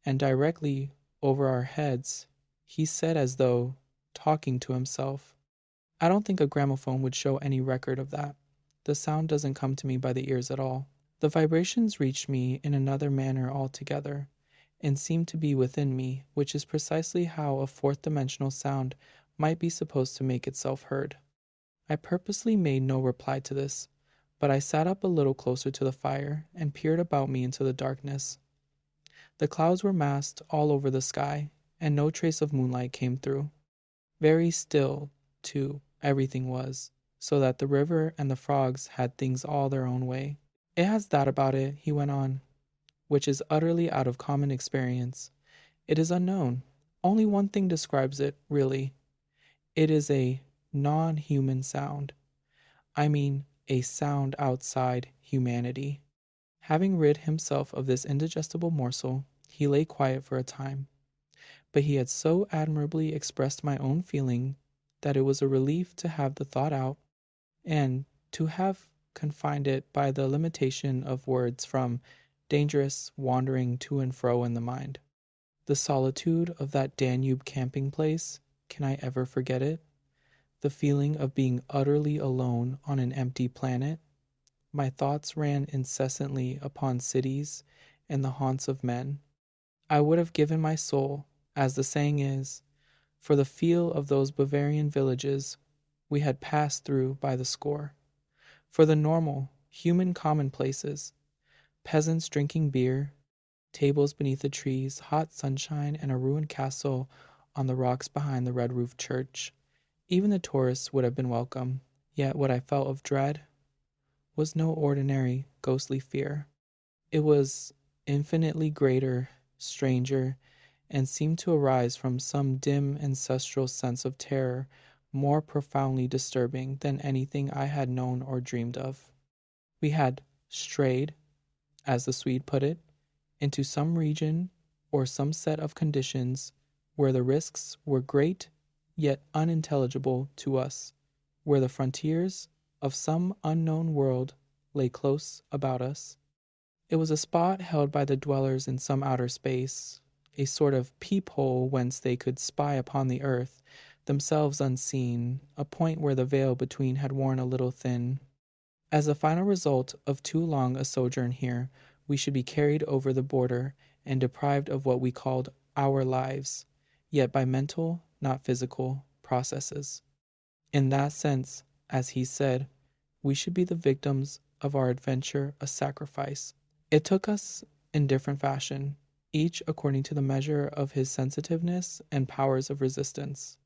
and directly over our heads, he said as though talking to himself. I don't think a gramophone would show any record of that. The sound doesn't come to me by the ears at all. The vibrations reached me in another manner altogether, and seemed to be within me, which is precisely how a fourth-dimensional sound might be supposed to make itself heard. I purposely made no reply to this, but I sat up a little closer to the fire and peered about me into the darkness. The clouds were massed all over the sky, and no trace of moonlight came through. Very still, too, everything was, so that the river and the frogs had things all their own way. "It has that about it," he went on, "which is utterly out of common experience. It is unknown. Only one thing describes it, really. It is a non-human sound. I mean, a sound outside humanity." Having rid himself of this indigestible morsel, he lay quiet for a time. But he had so admirably expressed my own feeling that it was a relief to have the thought out, and to have confined it by the limitation of words from dangerous wandering to and fro in the mind. The solitude of that Danube camping place, can I ever forget it? The feeling of being utterly alone on an empty planet. My thoughts ran incessantly upon cities and the haunts of men. I would have given my soul, as the saying is, for the feel of those Bavarian villages we had passed through by the score, for the normal, human commonplaces, peasants drinking beer, tables beneath the trees, hot sunshine, and a ruined castle on the rocks behind the red-roofed church. Even the tourists would have been welcome, yet what I felt of dread was no ordinary ghostly fear. It was infinitely greater, stranger, and seemed to arise from some dim ancestral sense of terror more profoundly disturbing than anything I had known or dreamed of. We had strayed, as the Swede put it, into some region or some set of conditions where the risks were great yet unintelligible to us, where the frontiers of some unknown world lay close about us. It was a spot held by the dwellers in some outer space, a sort of peephole whence they could spy upon the earth, themselves unseen, a point where the veil between had worn a little thin. As a final result of too long a sojourn here, we should be carried over the border and deprived of what we called our lives, yet by mental, not physical, processes. In that sense, as he said, we should be the victims of our adventure, a sacrifice. It took us in different fashion, each according to the measure of his sensitiveness and powers of resistance.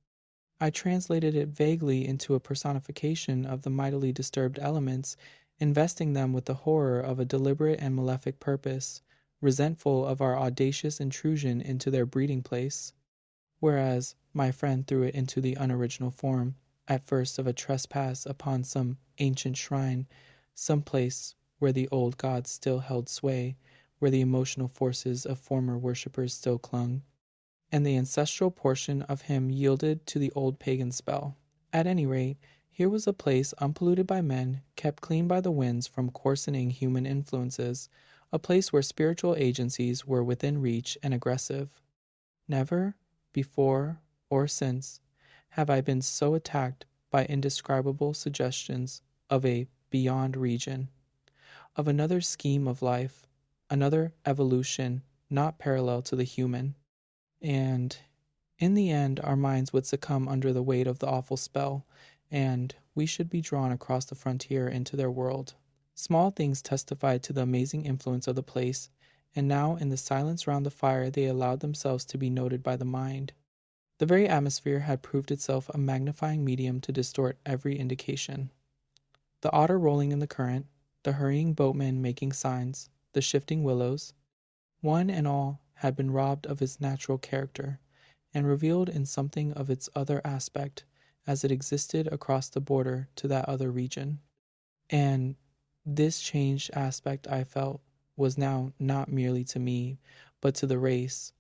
I translated it vaguely into a personification of the mightily disturbed elements, investing them with the horror of a deliberate and malefic purpose, resentful of our audacious intrusion into their breeding place, whereas my friend threw it into the unoriginal form, at first of a trespass upon some ancient shrine, some place where the old gods still held sway, where the emotional forces of former worshippers still clung, and the ancestral portion of him yielded to the old pagan spell. At any rate, here was a place unpolluted by men, kept clean by the winds from coarsening human influences, a place where spiritual agencies were within reach and aggressive. Never, before or since, have I been so attacked by indescribable suggestions of a beyond region, of another scheme of life, another evolution not parallel to the human. And in the end, our minds would succumb under the weight of the awful spell, and we should be drawn across the frontier into their world. Small things testified to the amazing influence of the place, and now in the silence round the fire they allowed themselves to be noted by the mind. The very atmosphere had proved itself a magnifying medium to distort every indication. The otter rolling in the current, the hurrying boatmen making signs, the shifting willows, one and all had been robbed of its natural character, and revealed in something of its other aspect, as it existed across the border to that other region. And this changed aspect, I felt, was now not merely to me, but to the race.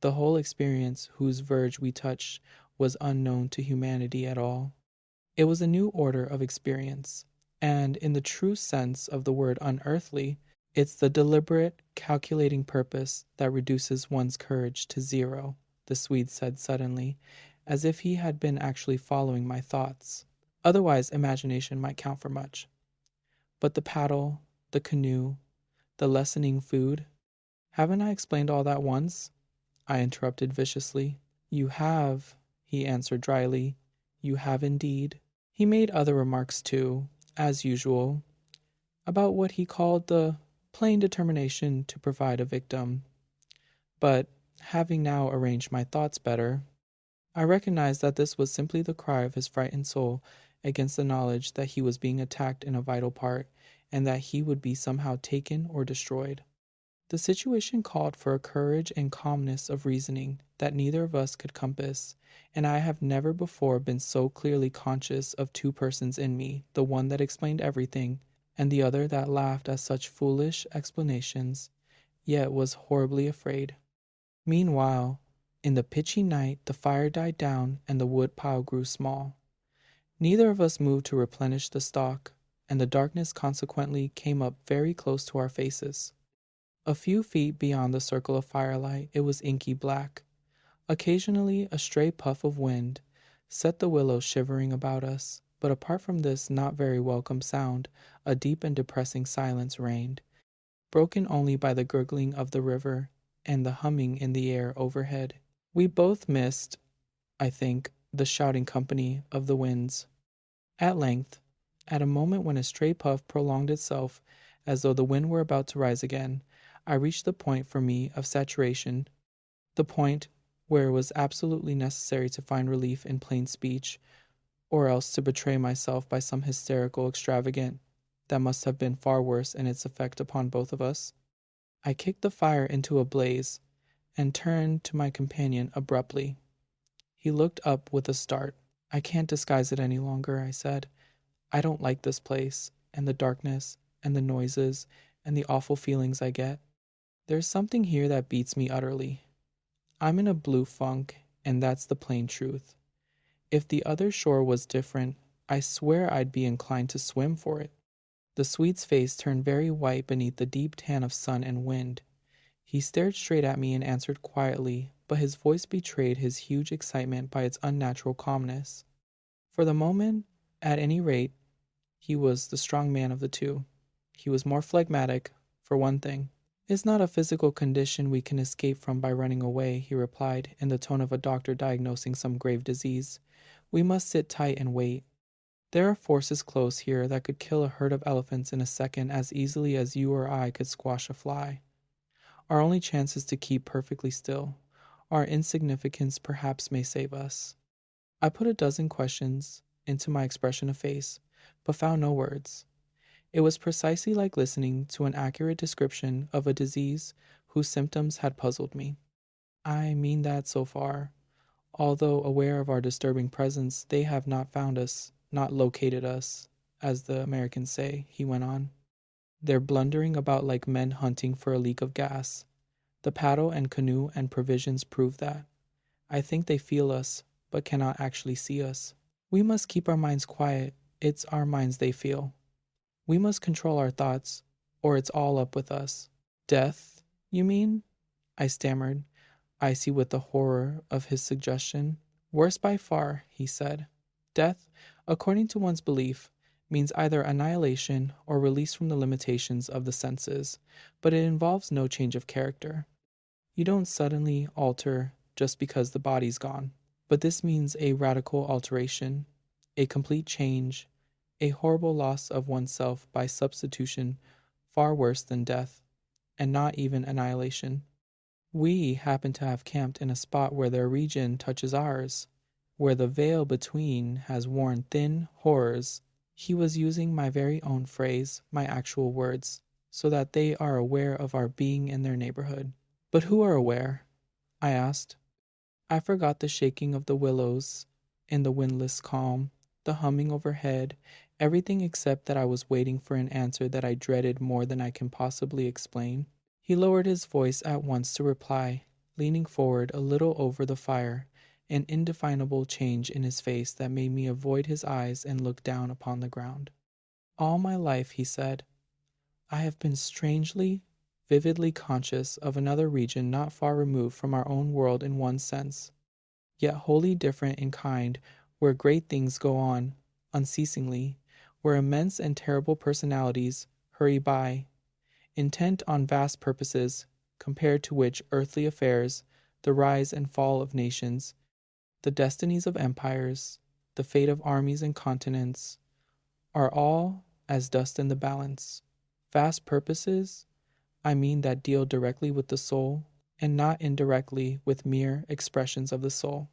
The whole experience whose verge we touched was unknown to humanity at all. It was a new order of experience, and in the true sense of the word unearthly, it's the deliberate, calculating purpose that reduces one's courage to zero, the Swede said suddenly, as if he had been actually following my thoughts. Otherwise, imagination might count for much. But the paddle, the canoe, the lessening food, haven't I explained all that once? I interrupted viciously. You have, he answered dryly. You have indeed. He made other remarks too, as usual, about what he called the plain determination to provide a victim. But, having now arranged my thoughts better, I recognized that this was simply the cry of his frightened soul against the knowledge that he was being attacked in a vital part, and that he would be somehow taken or destroyed. The situation called for a courage and calmness of reasoning that neither of us could compass, and I have never before been so clearly conscious of two persons in me, the one that explained everything, and the other that laughed at such foolish explanations, yet was horribly afraid. Meanwhile, in the pitchy night the fire died down and the wood pile grew small. Neither of us moved to replenish the stock, and the darkness consequently came up very close to our faces. A few feet beyond the circle of firelight it was inky black. Occasionally a stray puff of wind set the willows shivering about us, but apart from this not very welcome sound, a deep and depressing silence reigned, broken only by the gurgling of the river and the humming in the air overhead. We both missed, I think, the shouting company of the winds. At length, at a moment when a stray puff prolonged itself as though the wind were about to rise again, I reached the point for me of saturation, the point where it was absolutely necessary to find relief in plain speech, or else to betray myself by some hysterical extravagance that must have been far worse in its effect upon both of us. I kicked the fire into a blaze, and turned to my companion abruptly. He looked up with a start. I can't disguise it any longer, I said. I don't like this place, and the darkness, and the noises, and the awful feelings I get. There's something here that beats me utterly. I'm in a blue funk, and that's the plain truth. If the other shore was different, I swear I'd be inclined to swim for it. The Swede's face turned very white beneath the deep tan of sun and wind. He stared straight at me and answered quietly, but his voice betrayed his huge excitement by its unnatural calmness. For the moment, at any rate, he was the strong man of the two. He was more phlegmatic, for one thing. It's not a physical condition we can escape from by running away, he replied, in the tone of a doctor diagnosing some grave disease. We must sit tight and wait. There are forces close here that could kill a herd of elephants in a second as easily as you or I could squash a fly. Our only chance is to keep perfectly still. Our insignificance perhaps may save us. I put a dozen questions into my expression of face, but found no words. It was precisely like listening to an accurate description of a disease whose symptoms had puzzled me. I mean that so far, although aware of our disturbing presence, they have not found us, not located us, as the Americans say, he went on. They're blundering about like men hunting for a leak of gas. The paddle and canoe and provisions prove that. I think they feel us, but cannot actually see us. We must keep our minds quiet. It's our minds they feel. We must control our thoughts, or it's all up with us. Death, you mean? I stammered, icy with the horror of his suggestion. Worse by far, he said. Death, according to one's belief, means either annihilation or release from the limitations of the senses, but it involves no change of character. You don't suddenly alter just because the body's gone, but this means a radical alteration, a complete change, a horrible loss of oneself by substitution far worse than death, and not even annihilation. We happen to have camped in a spot where their region touches ours, where the veil between has worn thin horrors. He was using my very own phrase, my actual words, so that they are aware of our being in their neighborhood. But who are aware? I asked. I forgot the shaking of the willows in the windless calm, the humming overhead, everything except that I was waiting for an answer that I dreaded more than I can possibly explain. He lowered his voice at once to reply, leaning forward a little over the fire, an indefinable change in his face that made me avoid his eyes and look down upon the ground. All my life, he said, I have been strangely, vividly conscious of another region not far removed from our own world in one sense. yet wholly different in kind, where great things go on unceasingly, where immense and terrible personalities hurry by, intent on vast purposes, compared to which earthly affairs, the rise and fall of nations, the destinies of empires, the fate of armies and continents, are all as dust in the balance. Vast purposes, I mean, that deal directly with the soul, and not indirectly with mere expressions of the soul.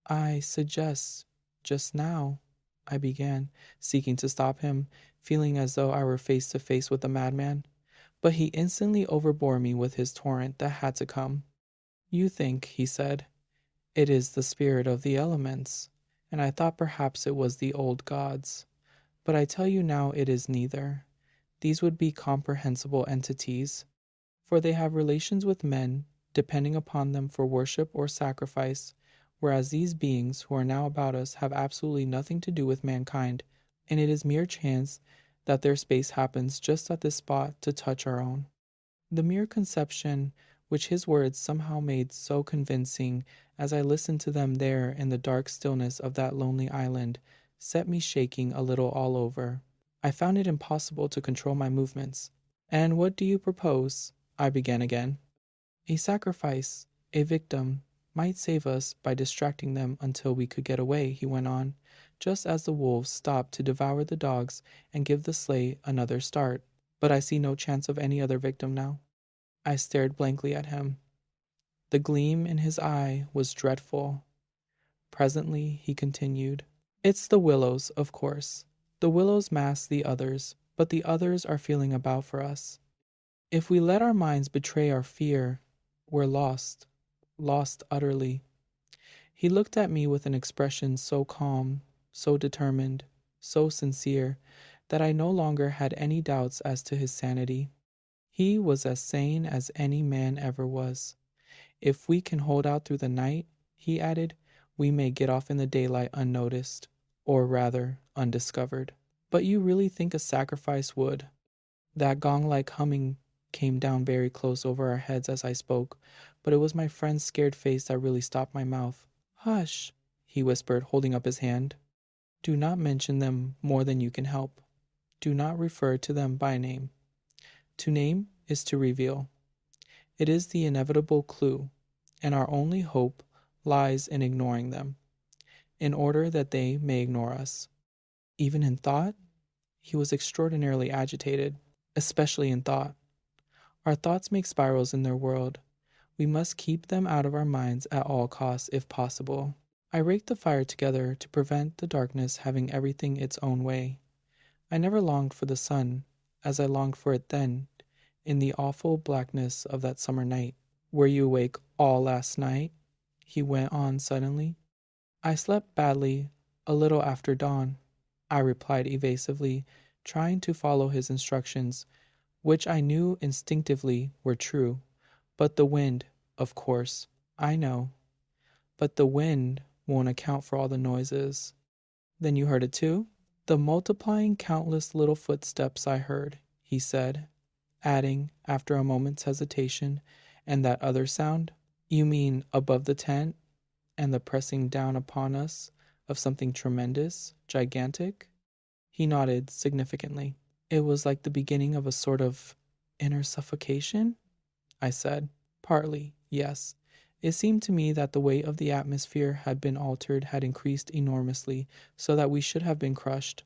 I suggest, just now, I began, seeking to stop him, feeling as though I were face to face with a madman. But he instantly overbore me with his torrent that had to come. You think, he said, it is the spirit of the elements, and I thought perhaps it was the old gods. But I tell you now it is neither. These would be comprehensible entities, for they have relations with men, depending upon them for worship or sacrifice, whereas these beings who are now about us have absolutely nothing to do with mankind, and it is mere chance that their space happens just at this spot to touch our own. The mere conception which his words somehow made so convincing as I listened to them there in the dark stillness of that lonely island set me shaking a little all over. I found it impossible to control my movements. And what do you propose? I began again. A sacrifice, a victim, might save us by distracting them until we could get away, he went on, just as the wolves stopped to devour the dogs and give the sleigh another start. But I see no chance of any other victim now. I stared blankly at him. The gleam in his eye was dreadful. Presently he continued, It's the willows, of course. The willows mask the others, but the others are feeling about for us. If we let our minds betray our fear, we're lost utterly. He looked at me with an expression so calm, so determined, so sincere, that I no longer had any doubts as to his sanity. He was as sane as any man ever was. If we can hold out through the night, he added, we may get off in the daylight unnoticed, or rather undiscovered. But you really think a sacrifice would? That gong-like humming came down very close over our heads as I spoke, but it was my friend's scared face that really stopped my mouth. Hush, he whispered, holding up his hand. Do not mention them more than you can help. Do not refer to them by name. To name is to reveal. It is the inevitable clue, and our only hope lies in ignoring them, in order that they may ignore us. Even in thought? He was extraordinarily agitated, especially in thought. Our thoughts make spirals in their world. We must keep them out of our minds at all costs if possible. I raked the fire together to prevent the darkness having everything its own way. I never longed for the sun as I longed for it then, in the awful blackness of that summer night. Were you awake all last night? He went on suddenly. I slept badly a little after dawn, I replied evasively, trying to follow his instructions, which I knew instinctively were true. But the wind, of course, I know. But the wind won't account for all the noises. Then you heard it too? The multiplying countless little footsteps I heard, he said, adding, after a moment's hesitation, and that other sound? You mean above the tent, and the pressing down upon us of something tremendous, gigantic? He nodded significantly. It was like the beginning of a sort of inner suffocation? I said. Partly, yes. It seemed to me that the weight of the atmosphere had been altered, had increased enormously, so that we should have been crushed.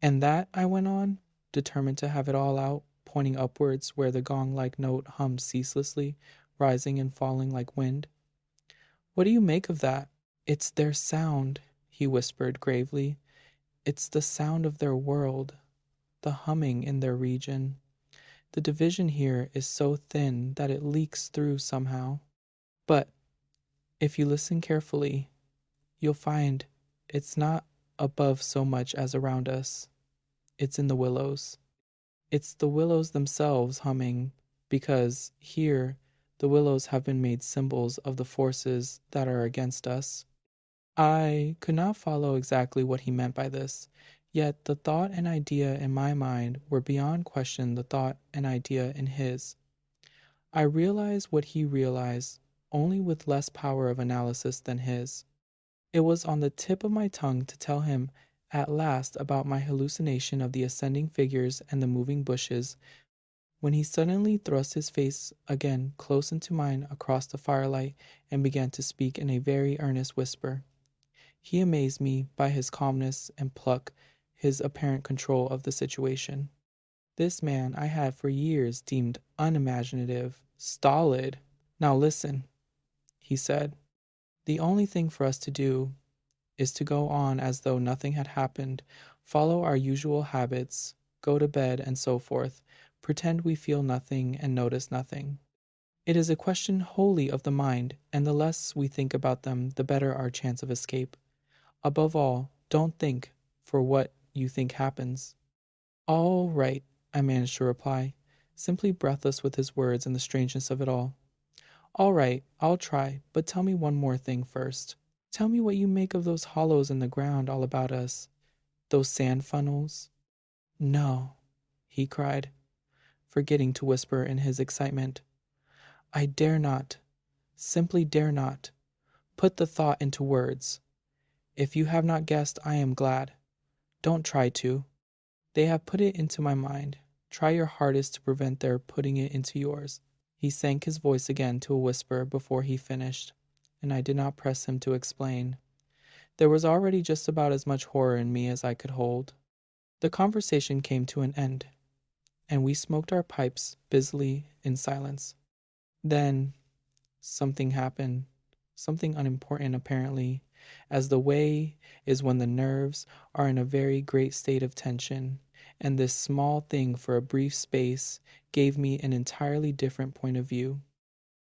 And that, I went on, determined to have it all out, pointing upwards where the gong-like note hummed ceaselessly, rising and falling like wind. What do you make of that? It's their sound, he whispered gravely. It's the sound of their world, the humming in their region. The division here is so thin that it leaks through somehow. But if you listen carefully, you'll find it's not above so much as around us. It's in the willows. It's the willows themselves humming, because here the willows have been made symbols of the forces that are against us. I could not follow exactly what he meant by this, yet the thought and idea in my mind were beyond question the thought and idea in his. I realized what he realized, only with less power of analysis than his. It was on the tip of my tongue to tell him at last about my hallucination of the ascending figures and the moving bushes, when he suddenly thrust his face again close into mine across the firelight and began to speak in a very earnest whisper. He amazed me by his calmness and pluck, his apparent control of the situation. This man I had for years deemed unimaginative, stolid. Now listen, he said. The only thing for us to do is to go on as though nothing had happened, follow our usual habits, go to bed, and so forth, pretend we feel nothing and notice nothing. It is a question wholly of the mind, and the less we think about them, the better our chance of escape. Above all, don't think, for what you think happens. All right, I managed to reply, simply breathless with his words and the strangeness of it all. All right, I'll try, but tell me one more thing first. Tell me what you make of those hollows in the ground all about us, those sand funnels. No, he cried, forgetting to whisper in his excitement. I dare not, simply dare not, put the thought into words. If you have not guessed, I am glad. Don't try to. They have put it into my mind. Try your hardest to prevent their putting it into yours. He sank his voice again to a whisper before he finished, and I did not press him to explain. There was already just about as much horror in me as I could hold. The conversation came to an end, and we smoked our pipes busily in silence. Then something happened, something unimportant apparently, as the way is when the nerves are in a very great state of tension, and this small thing for a brief space gave me an entirely different point of view.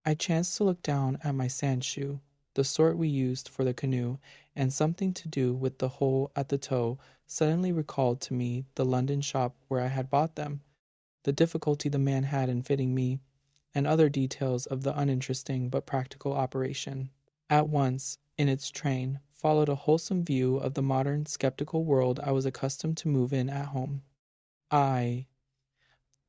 I chanced to look down at my sand shoe, the sort we used for the canoe, and something to do with the hole at the toe suddenly recalled to me the London shop where I had bought them, the difficulty the man had in fitting me, and other details of the uninteresting but practical operation. At once, in its train, followed a wholesome view of the modern skeptical world I was accustomed to move in at home. I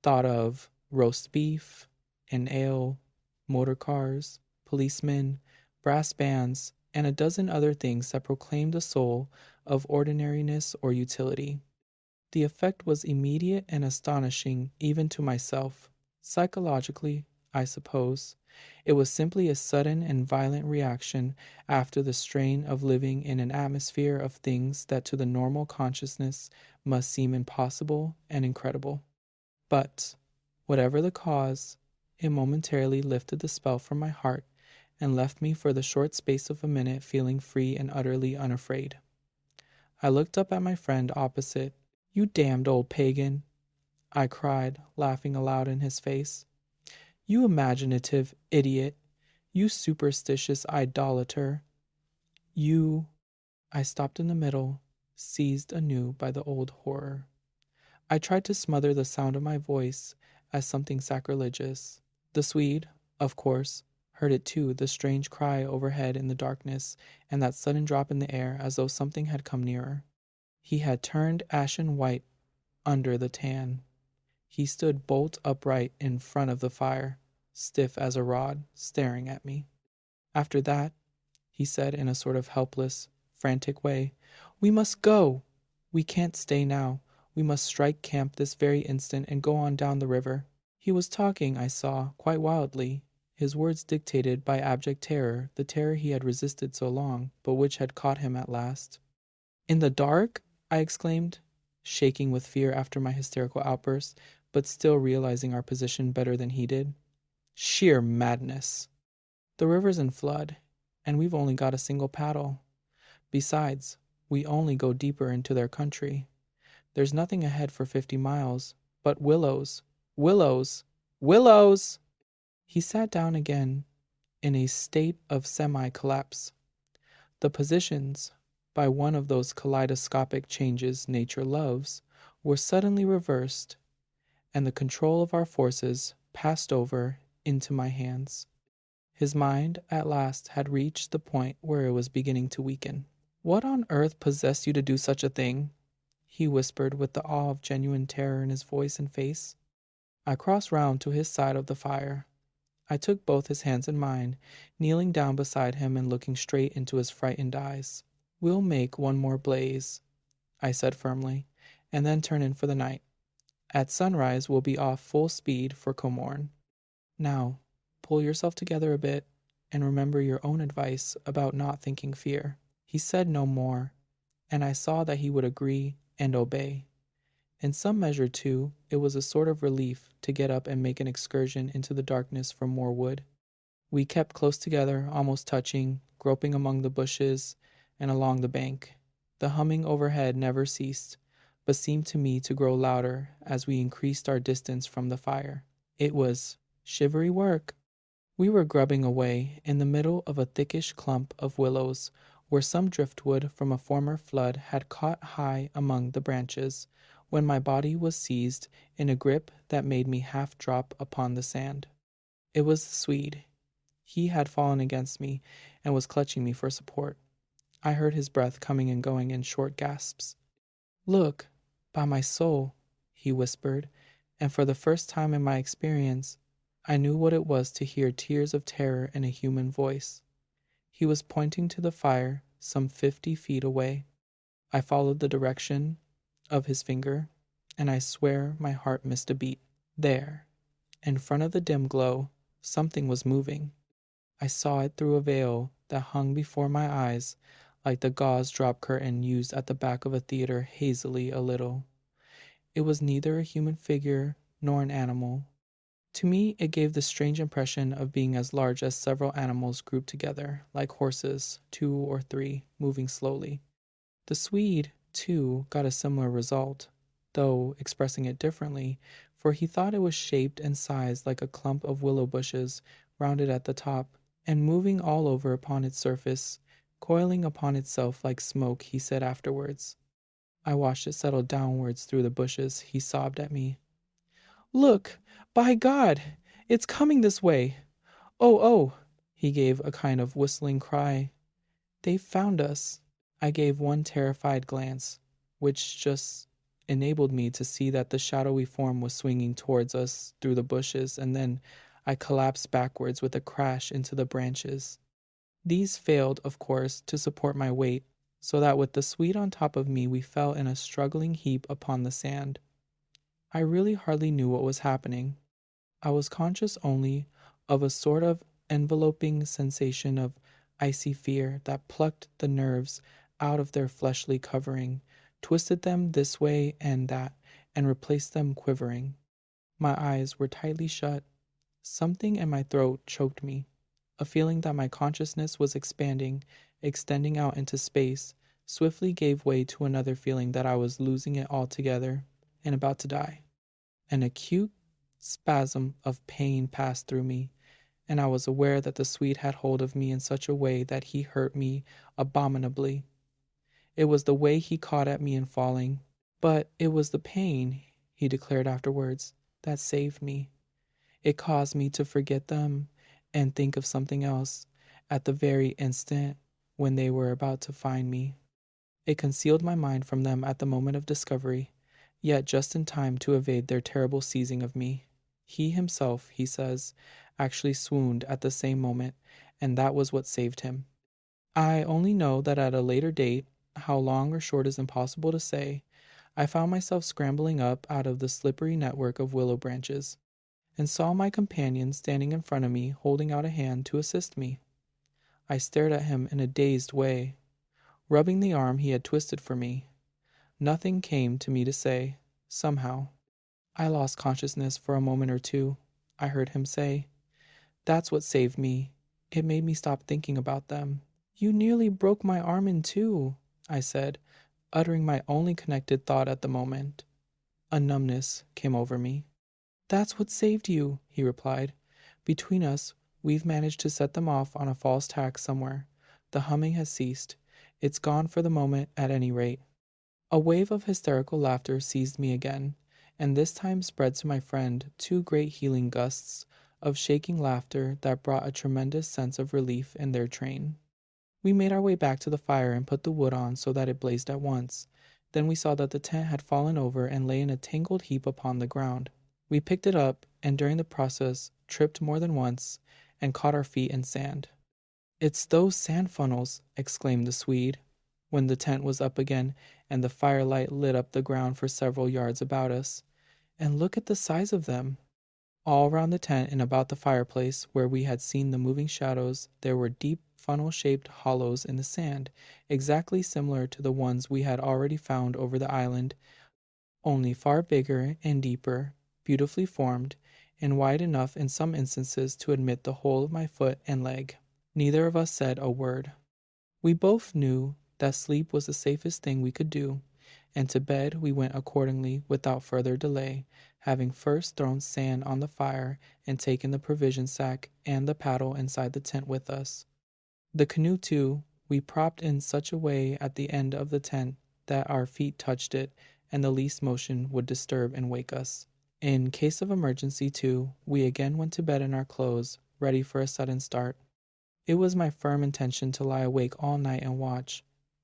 thought of roast beef, an ale, motor cars, policemen, brass bands, and a dozen other things that proclaimed the soul of ordinariness or utility. The effect was immediate and astonishing even to myself. Psychologically, I suppose, it was simply a sudden and violent reaction after the strain of living in an atmosphere of things that to the normal consciousness must seem impossible and incredible. But, whatever the cause, it momentarily lifted the spell from my heart and left me for the short space of a minute feeling free and utterly unafraid. I looked up at my friend opposite. You damned old pagan, I cried, laughing aloud in his face. You imaginative idiot, you superstitious idolater, you... I stopped in the middle, seized anew by the old horror. I tried to smother the sound of my voice as something sacrilegious. The Swede, of course, heard it too, the strange cry overhead in the darkness, and that sudden drop in the air as though something had come nearer. He had turned ashen white under the tan. He stood bolt upright in front of the fire, stiff as a rod, staring at me. After that, he said in a sort of helpless, frantic way, "We must go! We can't stay now. We must strike camp this very instant and go on down the river." He was talking, I saw, quite wildly, his words dictated by abject terror, the terror he had resisted so long, but which had caught him at last. "In the dark?" I exclaimed, shaking with fear after my hysterical outburst, but still realizing our position better than he did. "Sheer madness. The river's in flood, and we've only got a single paddle. Besides, we only go deeper into their country. There's nothing ahead for 50 miles, but willows, willows, willows!" He sat down again in a state of semi-collapse. The positions, by one of those kaleidoscopic changes nature loves, were suddenly reversed, and the control of our forces passed over into my hands. His mind at last had reached the point where it was beginning to weaken. "What on earth possessed you to do such a thing?" he whispered with the awe of genuine terror in his voice and face. I crossed round to his side of the fire. I took both his hands in mine, kneeling down beside him and looking straight into his frightened eyes. We'll make one more blaze, I said firmly, and then turn in for the night. At sunrise, we'll be off full speed for Comorn. Now, pull yourself together a bit and remember your own advice about not thinking fear. He said no more, and I saw that he would agree and obey. In some measure, too, it was a sort of relief to get up and make an excursion into the darkness for more wood. We kept close together, almost touching, groping among the bushes and along the bank. The humming overhead never ceased, but seemed to me to grow louder as we increased our distance from the fire. It was shivery work. We were grubbing away in the middle of a thickish clump of willows, where some driftwood from a former flood had caught high among the branches, when my body was seized in a grip that made me half drop upon the sand. It was the Swede. He had fallen against me and was clutching me for support. I heard his breath coming and going in short gasps. "Look, by my soul," he whispered, and for the first time in my experience, I knew what it was to hear tears of terror in a human voice. He was pointing to the fire some 50 feet away. I followed the direction of his finger, and I swear my heart missed a beat. There, in front of the dim glow, something was moving. I saw it through a veil that hung before my eyes like the gauze drop curtain used at the back of a theater hazily a little. It was neither a human figure nor an animal. To me, it gave the strange impression of being as large as several animals grouped together, like horses, 2 or 3, moving slowly. The Swede, too, got a similar result, though expressing it differently, for he thought it was shaped and sized like a clump of willow bushes, rounded at the top, and moving all over upon its surface, coiling upon itself like smoke, he said afterwards. I watched it settle downwards through the bushes. He sobbed at me. "Look! By God! It's coming this way! Oh, oh!" He gave a kind of whistling cry. "They've found us." I gave one terrified glance, which just enabled me to see that the shadowy form was swinging towards us through the bushes, and then I collapsed backwards with a crash into the branches. These failed, of course, to support my weight, so that with the Swede on top of me we fell in a struggling heap upon the sand. I really hardly knew what was happening. I was conscious only of a sort of enveloping sensation of icy fear that plucked the nerves out of their fleshly covering, twisted them this way and that, and replaced them quivering. My eyes were tightly shut. Something in my throat choked me. A feeling that my consciousness was expanding, extending out into space, swiftly gave way to another feeling that I was losing it altogether and about to die. An acute spasm of pain passed through me, and I was aware that the Swede had hold of me in such a way that he hurt me abominably. It was the way he caught at me in falling, but it was the pain, he declared afterwards, that saved me. It caused me to forget them and think of something else at the very instant when they were about to find me. It concealed my mind from them at the moment of discovery, yet just in time to evade their terrible seizing of me. He himself, he says, actually swooned at the same moment, and that was what saved him. I only know that at a later date, how long or short is impossible to say, I found myself scrambling up out of the slippery network of willow branches, and saw my companion standing in front of me holding out a hand to assist me. I stared at him in a dazed way, rubbing the arm he had twisted for me. Nothing came to me to say. Somehow, I lost consciousness for a moment or two, I heard him say. That's what saved me. It made me stop thinking about them. "You nearly broke my arm in two," I said, uttering my only connected thought at the moment. A numbness came over me. "That's what saved you," he replied. "Between us, we've managed to set them off on a false tack somewhere. The humming has ceased. It's gone for the moment at any rate." A wave of hysterical laughter seized me again, and this time spread to my friend 2 great healing gusts of shaking laughter that brought a tremendous sense of relief in their train. We made our way back to the fire and put the wood on so that it blazed at once. Then we saw that the tent had fallen over and lay in a tangled heap upon the ground. We picked it up, and during the process tripped more than once and caught our feet in sand. "It's those sand funnels," exclaimed the Swede. when the tent was up again and the firelight lit up the ground for several yards about us. And look at the size of them! All round the tent and about the fireplace, where we had seen the moving shadows, there were deep funnel-shaped hollows in the sand, exactly similar to the ones we had already found over the island, only far bigger and deeper, beautifully formed, and wide enough in some instances to admit the whole of my foot and leg. Neither of us said a word. We both knew that sleep was the safest thing we could do, and to bed we went accordingly without further delay, having first thrown sand on the fire and taken the provision sack and the paddle inside the tent with us. The canoe, too, we propped in such a way at the end of the tent that our feet touched it, and the least motion would disturb and wake us. In case of emergency, too, we again went to bed in our clothes, ready for a sudden start. It was my firm intention to lie awake all night and watch,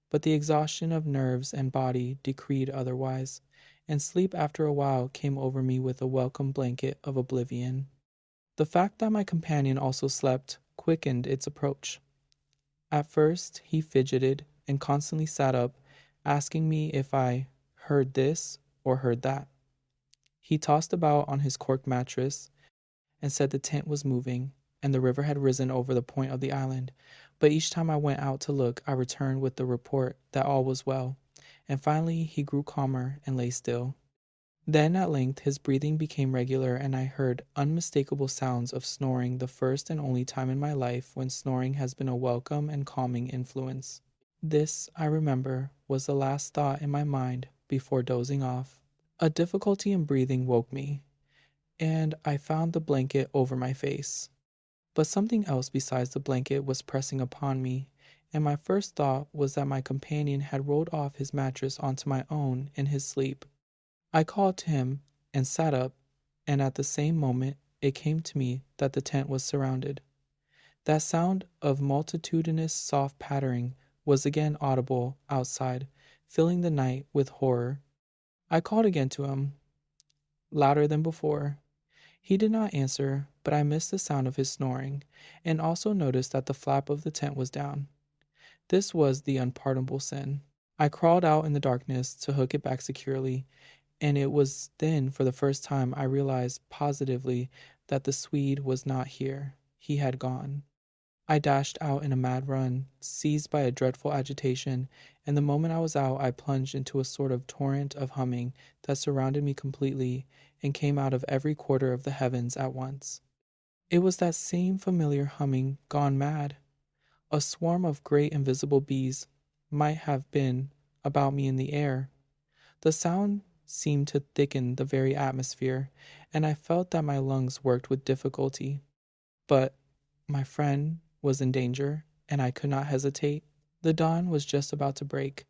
but the exhaustion of nerves and body decreed otherwise, and sleep after a while came over me with a welcome blanket of oblivion. The fact that my companion also slept quickened its approach. At first he fidgeted and constantly sat up, asking me if I heard this or heard that. He tossed about on his cork mattress and said the tent was moving and the river had risen over the point of the island, but each time I went out to look I returned with the report that all was well, and finally he grew calmer and lay still. Then at length his breathing became regular and I heard unmistakable sounds of snoring, the first and only time in my life when snoring has been a welcome and calming influence. This, I remember, was the last thought in my mind before dozing off. A difficulty in breathing woke me, and I found the blanket over my face. But something else besides the blanket was pressing upon me, and my first thought was that my companion had rolled off his mattress onto my own in his sleep. I called to him and sat up, and at the same moment it came to me that the tent was surrounded. That sound of multitudinous soft pattering was again audible outside, filling the night with horror. I called again to him, louder than before. He did not answer, but I missed the sound of his snoring, and also noticed that the flap of the tent was down. This was the unpardonable sin. I crawled out in the darkness to hook it back securely, and it was then for the first time I realized positively that the Swede was not here. He had gone. I dashed out in a mad run, seized by a dreadful agitation, and the moment I was out I plunged into a sort of torrent of humming that surrounded me completely and came out of every quarter of the heavens at once. It was that same familiar humming gone mad. A swarm of great invisible bees might have been about me in the air. The sound seemed to thicken the very atmosphere, and I felt that my lungs worked with difficulty. But my friend was in danger, and I could not hesitate. The dawn was just about to break,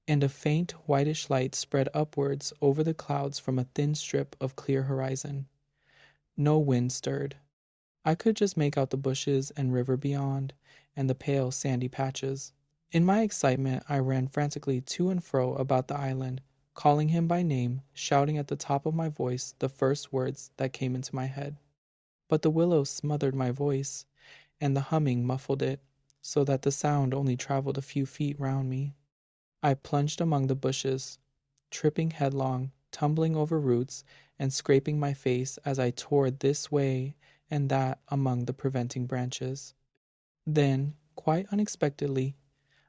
and a faint whitish light spread upwards over the clouds from a thin strip of clear horizon. No wind stirred. I could just make out the bushes and river beyond, and the pale sandy patches. In my excitement I ran frantically to and fro about the island, calling him by name, shouting at the top of my voice the first words that came into my head. But the willows smothered my voice, and the humming muffled it, so that the sound only traveled a few feet round me. I plunged among the bushes, tripping headlong, tumbling over roots, and scraping my face as I tore this way and that among the preventing branches. Then, quite unexpectedly,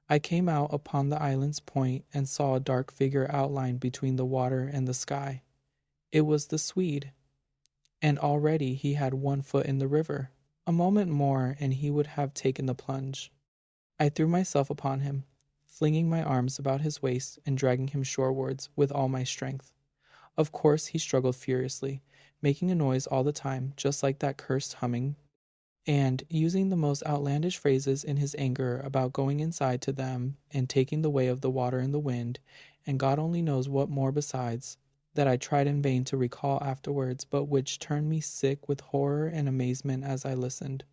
I came out upon the island's point and saw a dark figure outlined between the water and the sky. It was the Swede, and already he had one foot in the river. A moment more and he would have taken the plunge. I threw myself upon him, flinging my arms about his waist and dragging him shorewards with all my strength. Of course he struggled furiously, making a noise all the time, just like that cursed humming, and using the most outlandish phrases in his anger about going inside to them and taking the way of the water and the wind, and God only knows what more besides, that I tried in vain to recall afterwards, but which turned me sick with horror and amazement as I listened.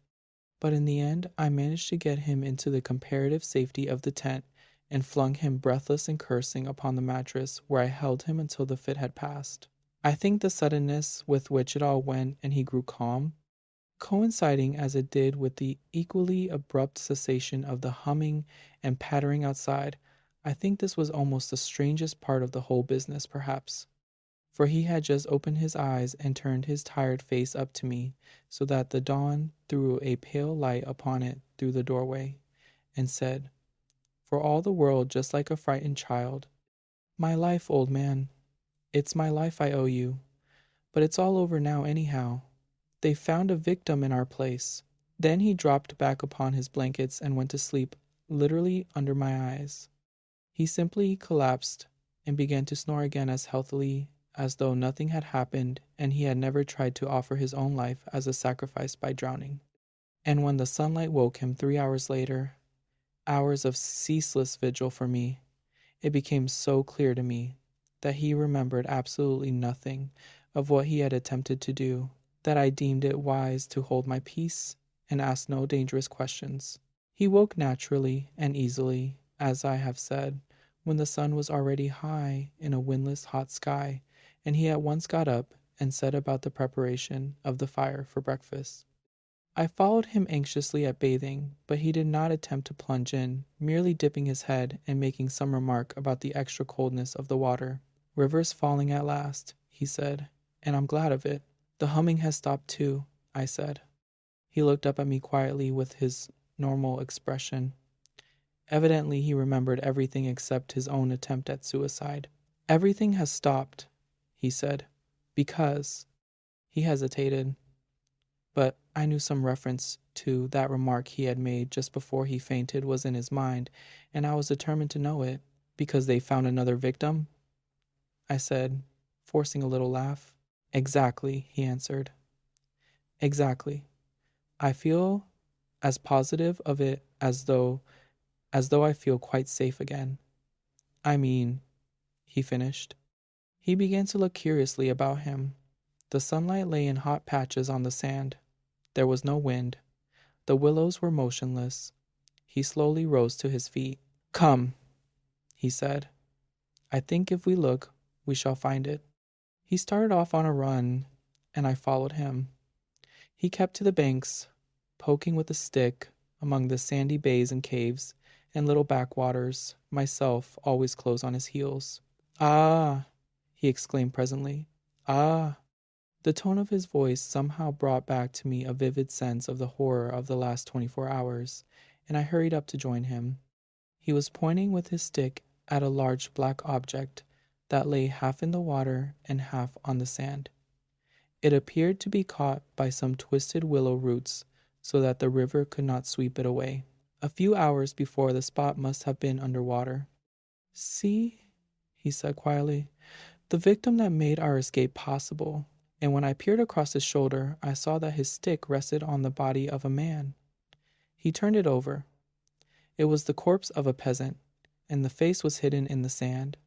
But in the end I managed to get him into the comparative safety of the tent, and flung him breathless and cursing upon the mattress, where I held him until the fit had passed. I think the suddenness with which it all went and he grew calm, coinciding as it did with the equally abrupt cessation of the humming and pattering outside, I think this was almost the strangest part of the whole business, perhaps, for he had just opened his eyes and turned his tired face up to me so that the dawn threw a pale light upon it through the doorway, and said, for all the world just like a frightened child, "My life, old man. It's my life I owe you. But it's all over now anyhow. They've found a victim in our place." Then he dropped back upon his blankets and went to sleep, literally under my eyes. He simply collapsed and began to snore again as healthily as though nothing had happened and he had never tried to offer his own life as a sacrifice by drowning. And when the sunlight woke him 3 hours later, hours of ceaseless vigil for me, it became so clear to me that he remembered absolutely nothing of what he had attempted to do, that I deemed it wise to hold my peace and ask no dangerous questions. He woke naturally and easily, as I have said, when the sun was already high in a windless hot sky, and he at once got up and set about the preparation of the fire for breakfast. I followed him anxiously at bathing, but he did not attempt to plunge in, merely dipping his head and making some remark about the extra coldness of the water. "River's falling at last," he said, "and I'm glad of it." "The humming has stopped too," I said. He looked up at me quietly with his normal expression. Evidently he remembered everything except his own attempt at suicide. "Everything has stopped," he said, "because—" He hesitated, but I knew some reference to that remark he had made just before he fainted was in his mind, and I was determined to know it. "Because they found another victim?" I said, forcing a little laugh. "Exactly," he answered. "Exactly. I feel as positive of it as though I feel quite safe again. I mean," he finished. He began to look curiously about him. The sunlight lay in hot patches on the sand. There was no wind. The willows were motionless. He slowly rose to his feet. "Come," he said. "I think if we look, we shall find it." He started off on a run, and I followed him. He kept to the banks, poking with a stick among the sandy bays and caves and little backwaters, myself always close on his heels. "Ah!" he exclaimed presently. "Ah!" The tone of his voice somehow brought back to me a vivid sense of the horror of the last 24 hours, and I hurried up to join him. He was pointing with his stick at a large black object that lay half in the water and half on the sand. It appeared to be caught by some twisted willow roots so that the river could not sweep it away. A few hours before, the spot must have been under water. "See," he said quietly, "the victim that made our escape possible." And when I peered across his shoulder, I saw that his stick rested on the body of a man. He turned it over. It was the corpse of a peasant, and the face was hidden in the sand.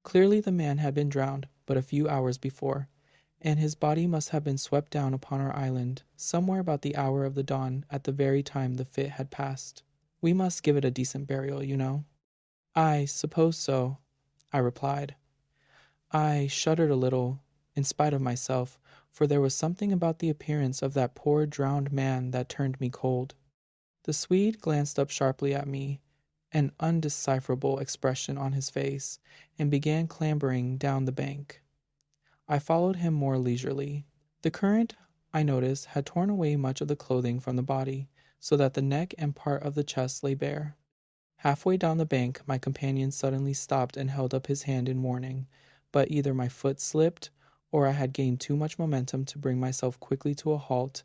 Clearly the man had been drowned but a few hours before, and his body must have been swept down upon our island somewhere about the hour of the dawn at the very time the fit had passed. We must give it a decent burial, you know. "I suppose so," I replied. I shuddered a little, in spite of myself, for there was something about the appearance of that poor drowned man that turned me cold. The Swede glanced up sharply at me, an undecipherable expression on his face, and began clambering down the bank. I followed him more leisurely. The current, I noticed, had torn away much of the clothing from the body, so that the neck and part of the chest lay bare. Halfway down the bank, my companion suddenly stopped and held up his hand in warning, but either my foot slipped, or I had gained too much momentum to bring myself quickly to a halt,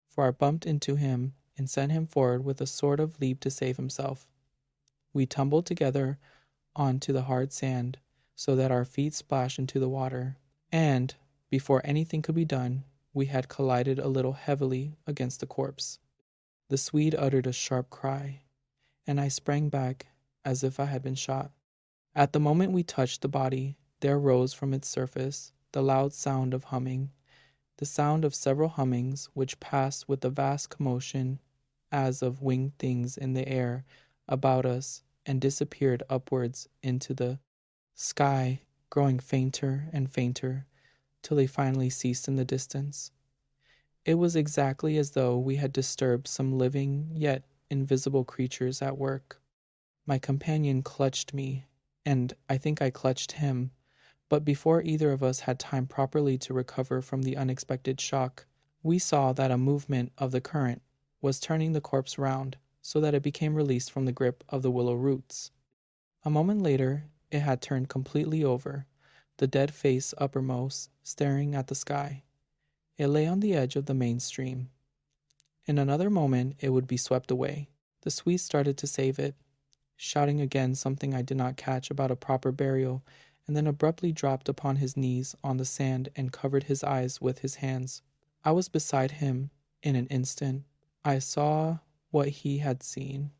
for I bumped into him and sent him forward with a sort of leap to save himself. We tumbled together onto the hard sand, so that our feet splashed into the water, and, before anything could be done, we had collided a little heavily against the corpse. The Swede uttered a sharp cry, and I sprang back as if I had been shot. At the moment we touched the body, there rose from its surface the loud sound of humming, the sound of several hummings which passed with a vast commotion as of winged things in the air about us and disappeared upwards into the sky, growing fainter and fainter till they finally ceased in the distance. It was exactly as though we had disturbed some living yet invisible creatures at work. My companion clutched me, and I think I clutched him, but before either of us had time properly to recover from the unexpected shock, we saw that a movement of the current was turning the corpse round so that it became released from the grip of the willow roots. A moment later, it had turned completely over, the dead face uppermost, staring at the sky. It lay on the edge of the main stream. In another moment, it would be swept away. The Swedes started to save it, shouting again something I did not catch about a proper burial, and then abruptly dropped upon his knees on the sand and covered his eyes with his hands. I was beside him in an instant. I saw what he had seen.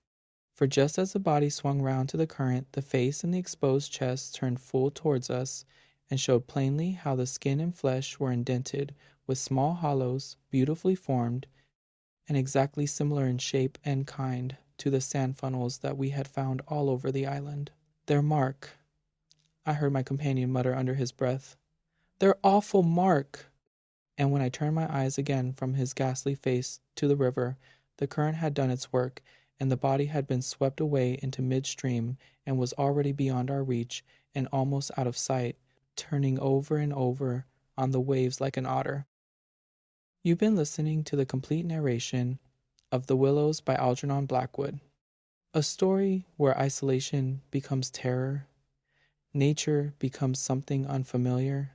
For just as the body swung round to the current, the face and the exposed chest turned full towards us and showed plainly how the skin and flesh were indented with small hollows, beautifully formed, and exactly similar in shape and kind to the sand funnels that we had found all over the island. "Their mark," I heard my companion mutter under his breath. "Their awful mark!" And when I turned my eyes again from his ghastly face to the river, the current had done its work, and the body had been swept away into midstream and was already beyond our reach and almost out of sight, turning over and over on the waves like an otter. You've been listening to the complete narration of The Willows by Algernon Blackwood, a story where isolation becomes terror, nature becomes something unfamiliar,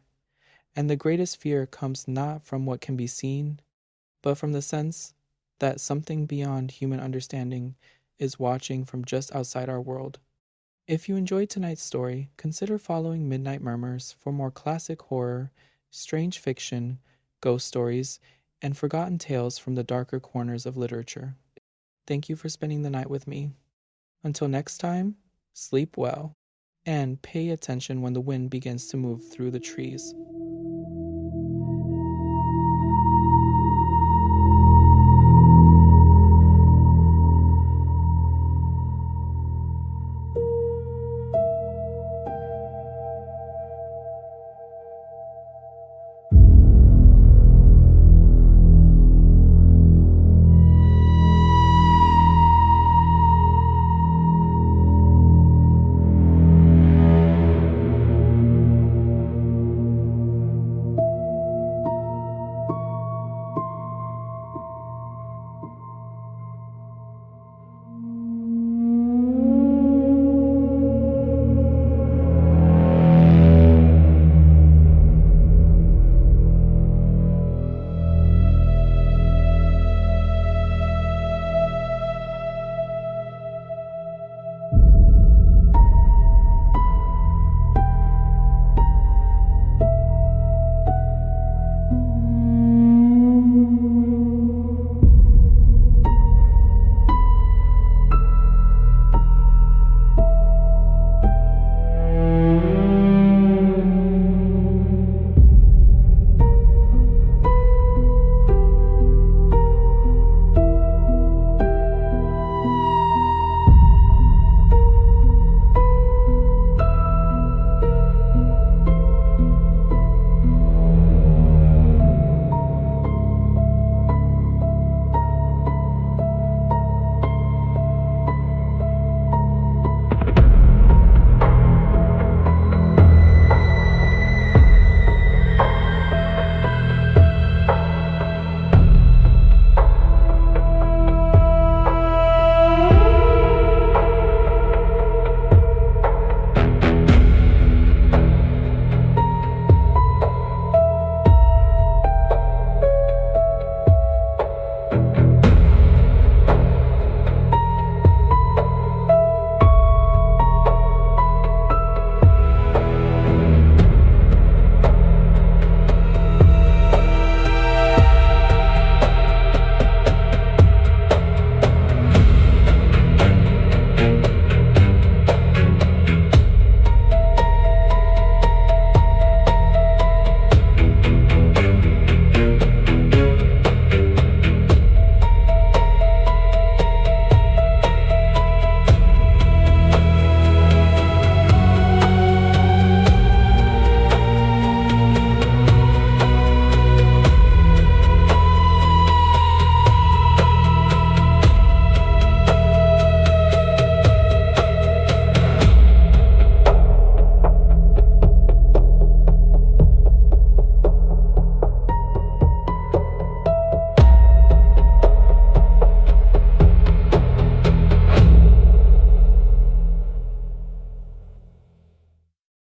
and the greatest fear comes not from what can be seen, but from the sense that something beyond human understanding is watching from just outside our world. If you enjoyed tonight's story, consider following Midnight Murmurs for more classic horror, strange fiction, ghost stories, and forgotten tales from the darker corners of literature. Thank you for spending the night with me. Until next time, sleep well, and pay attention when the wind begins to move through the trees.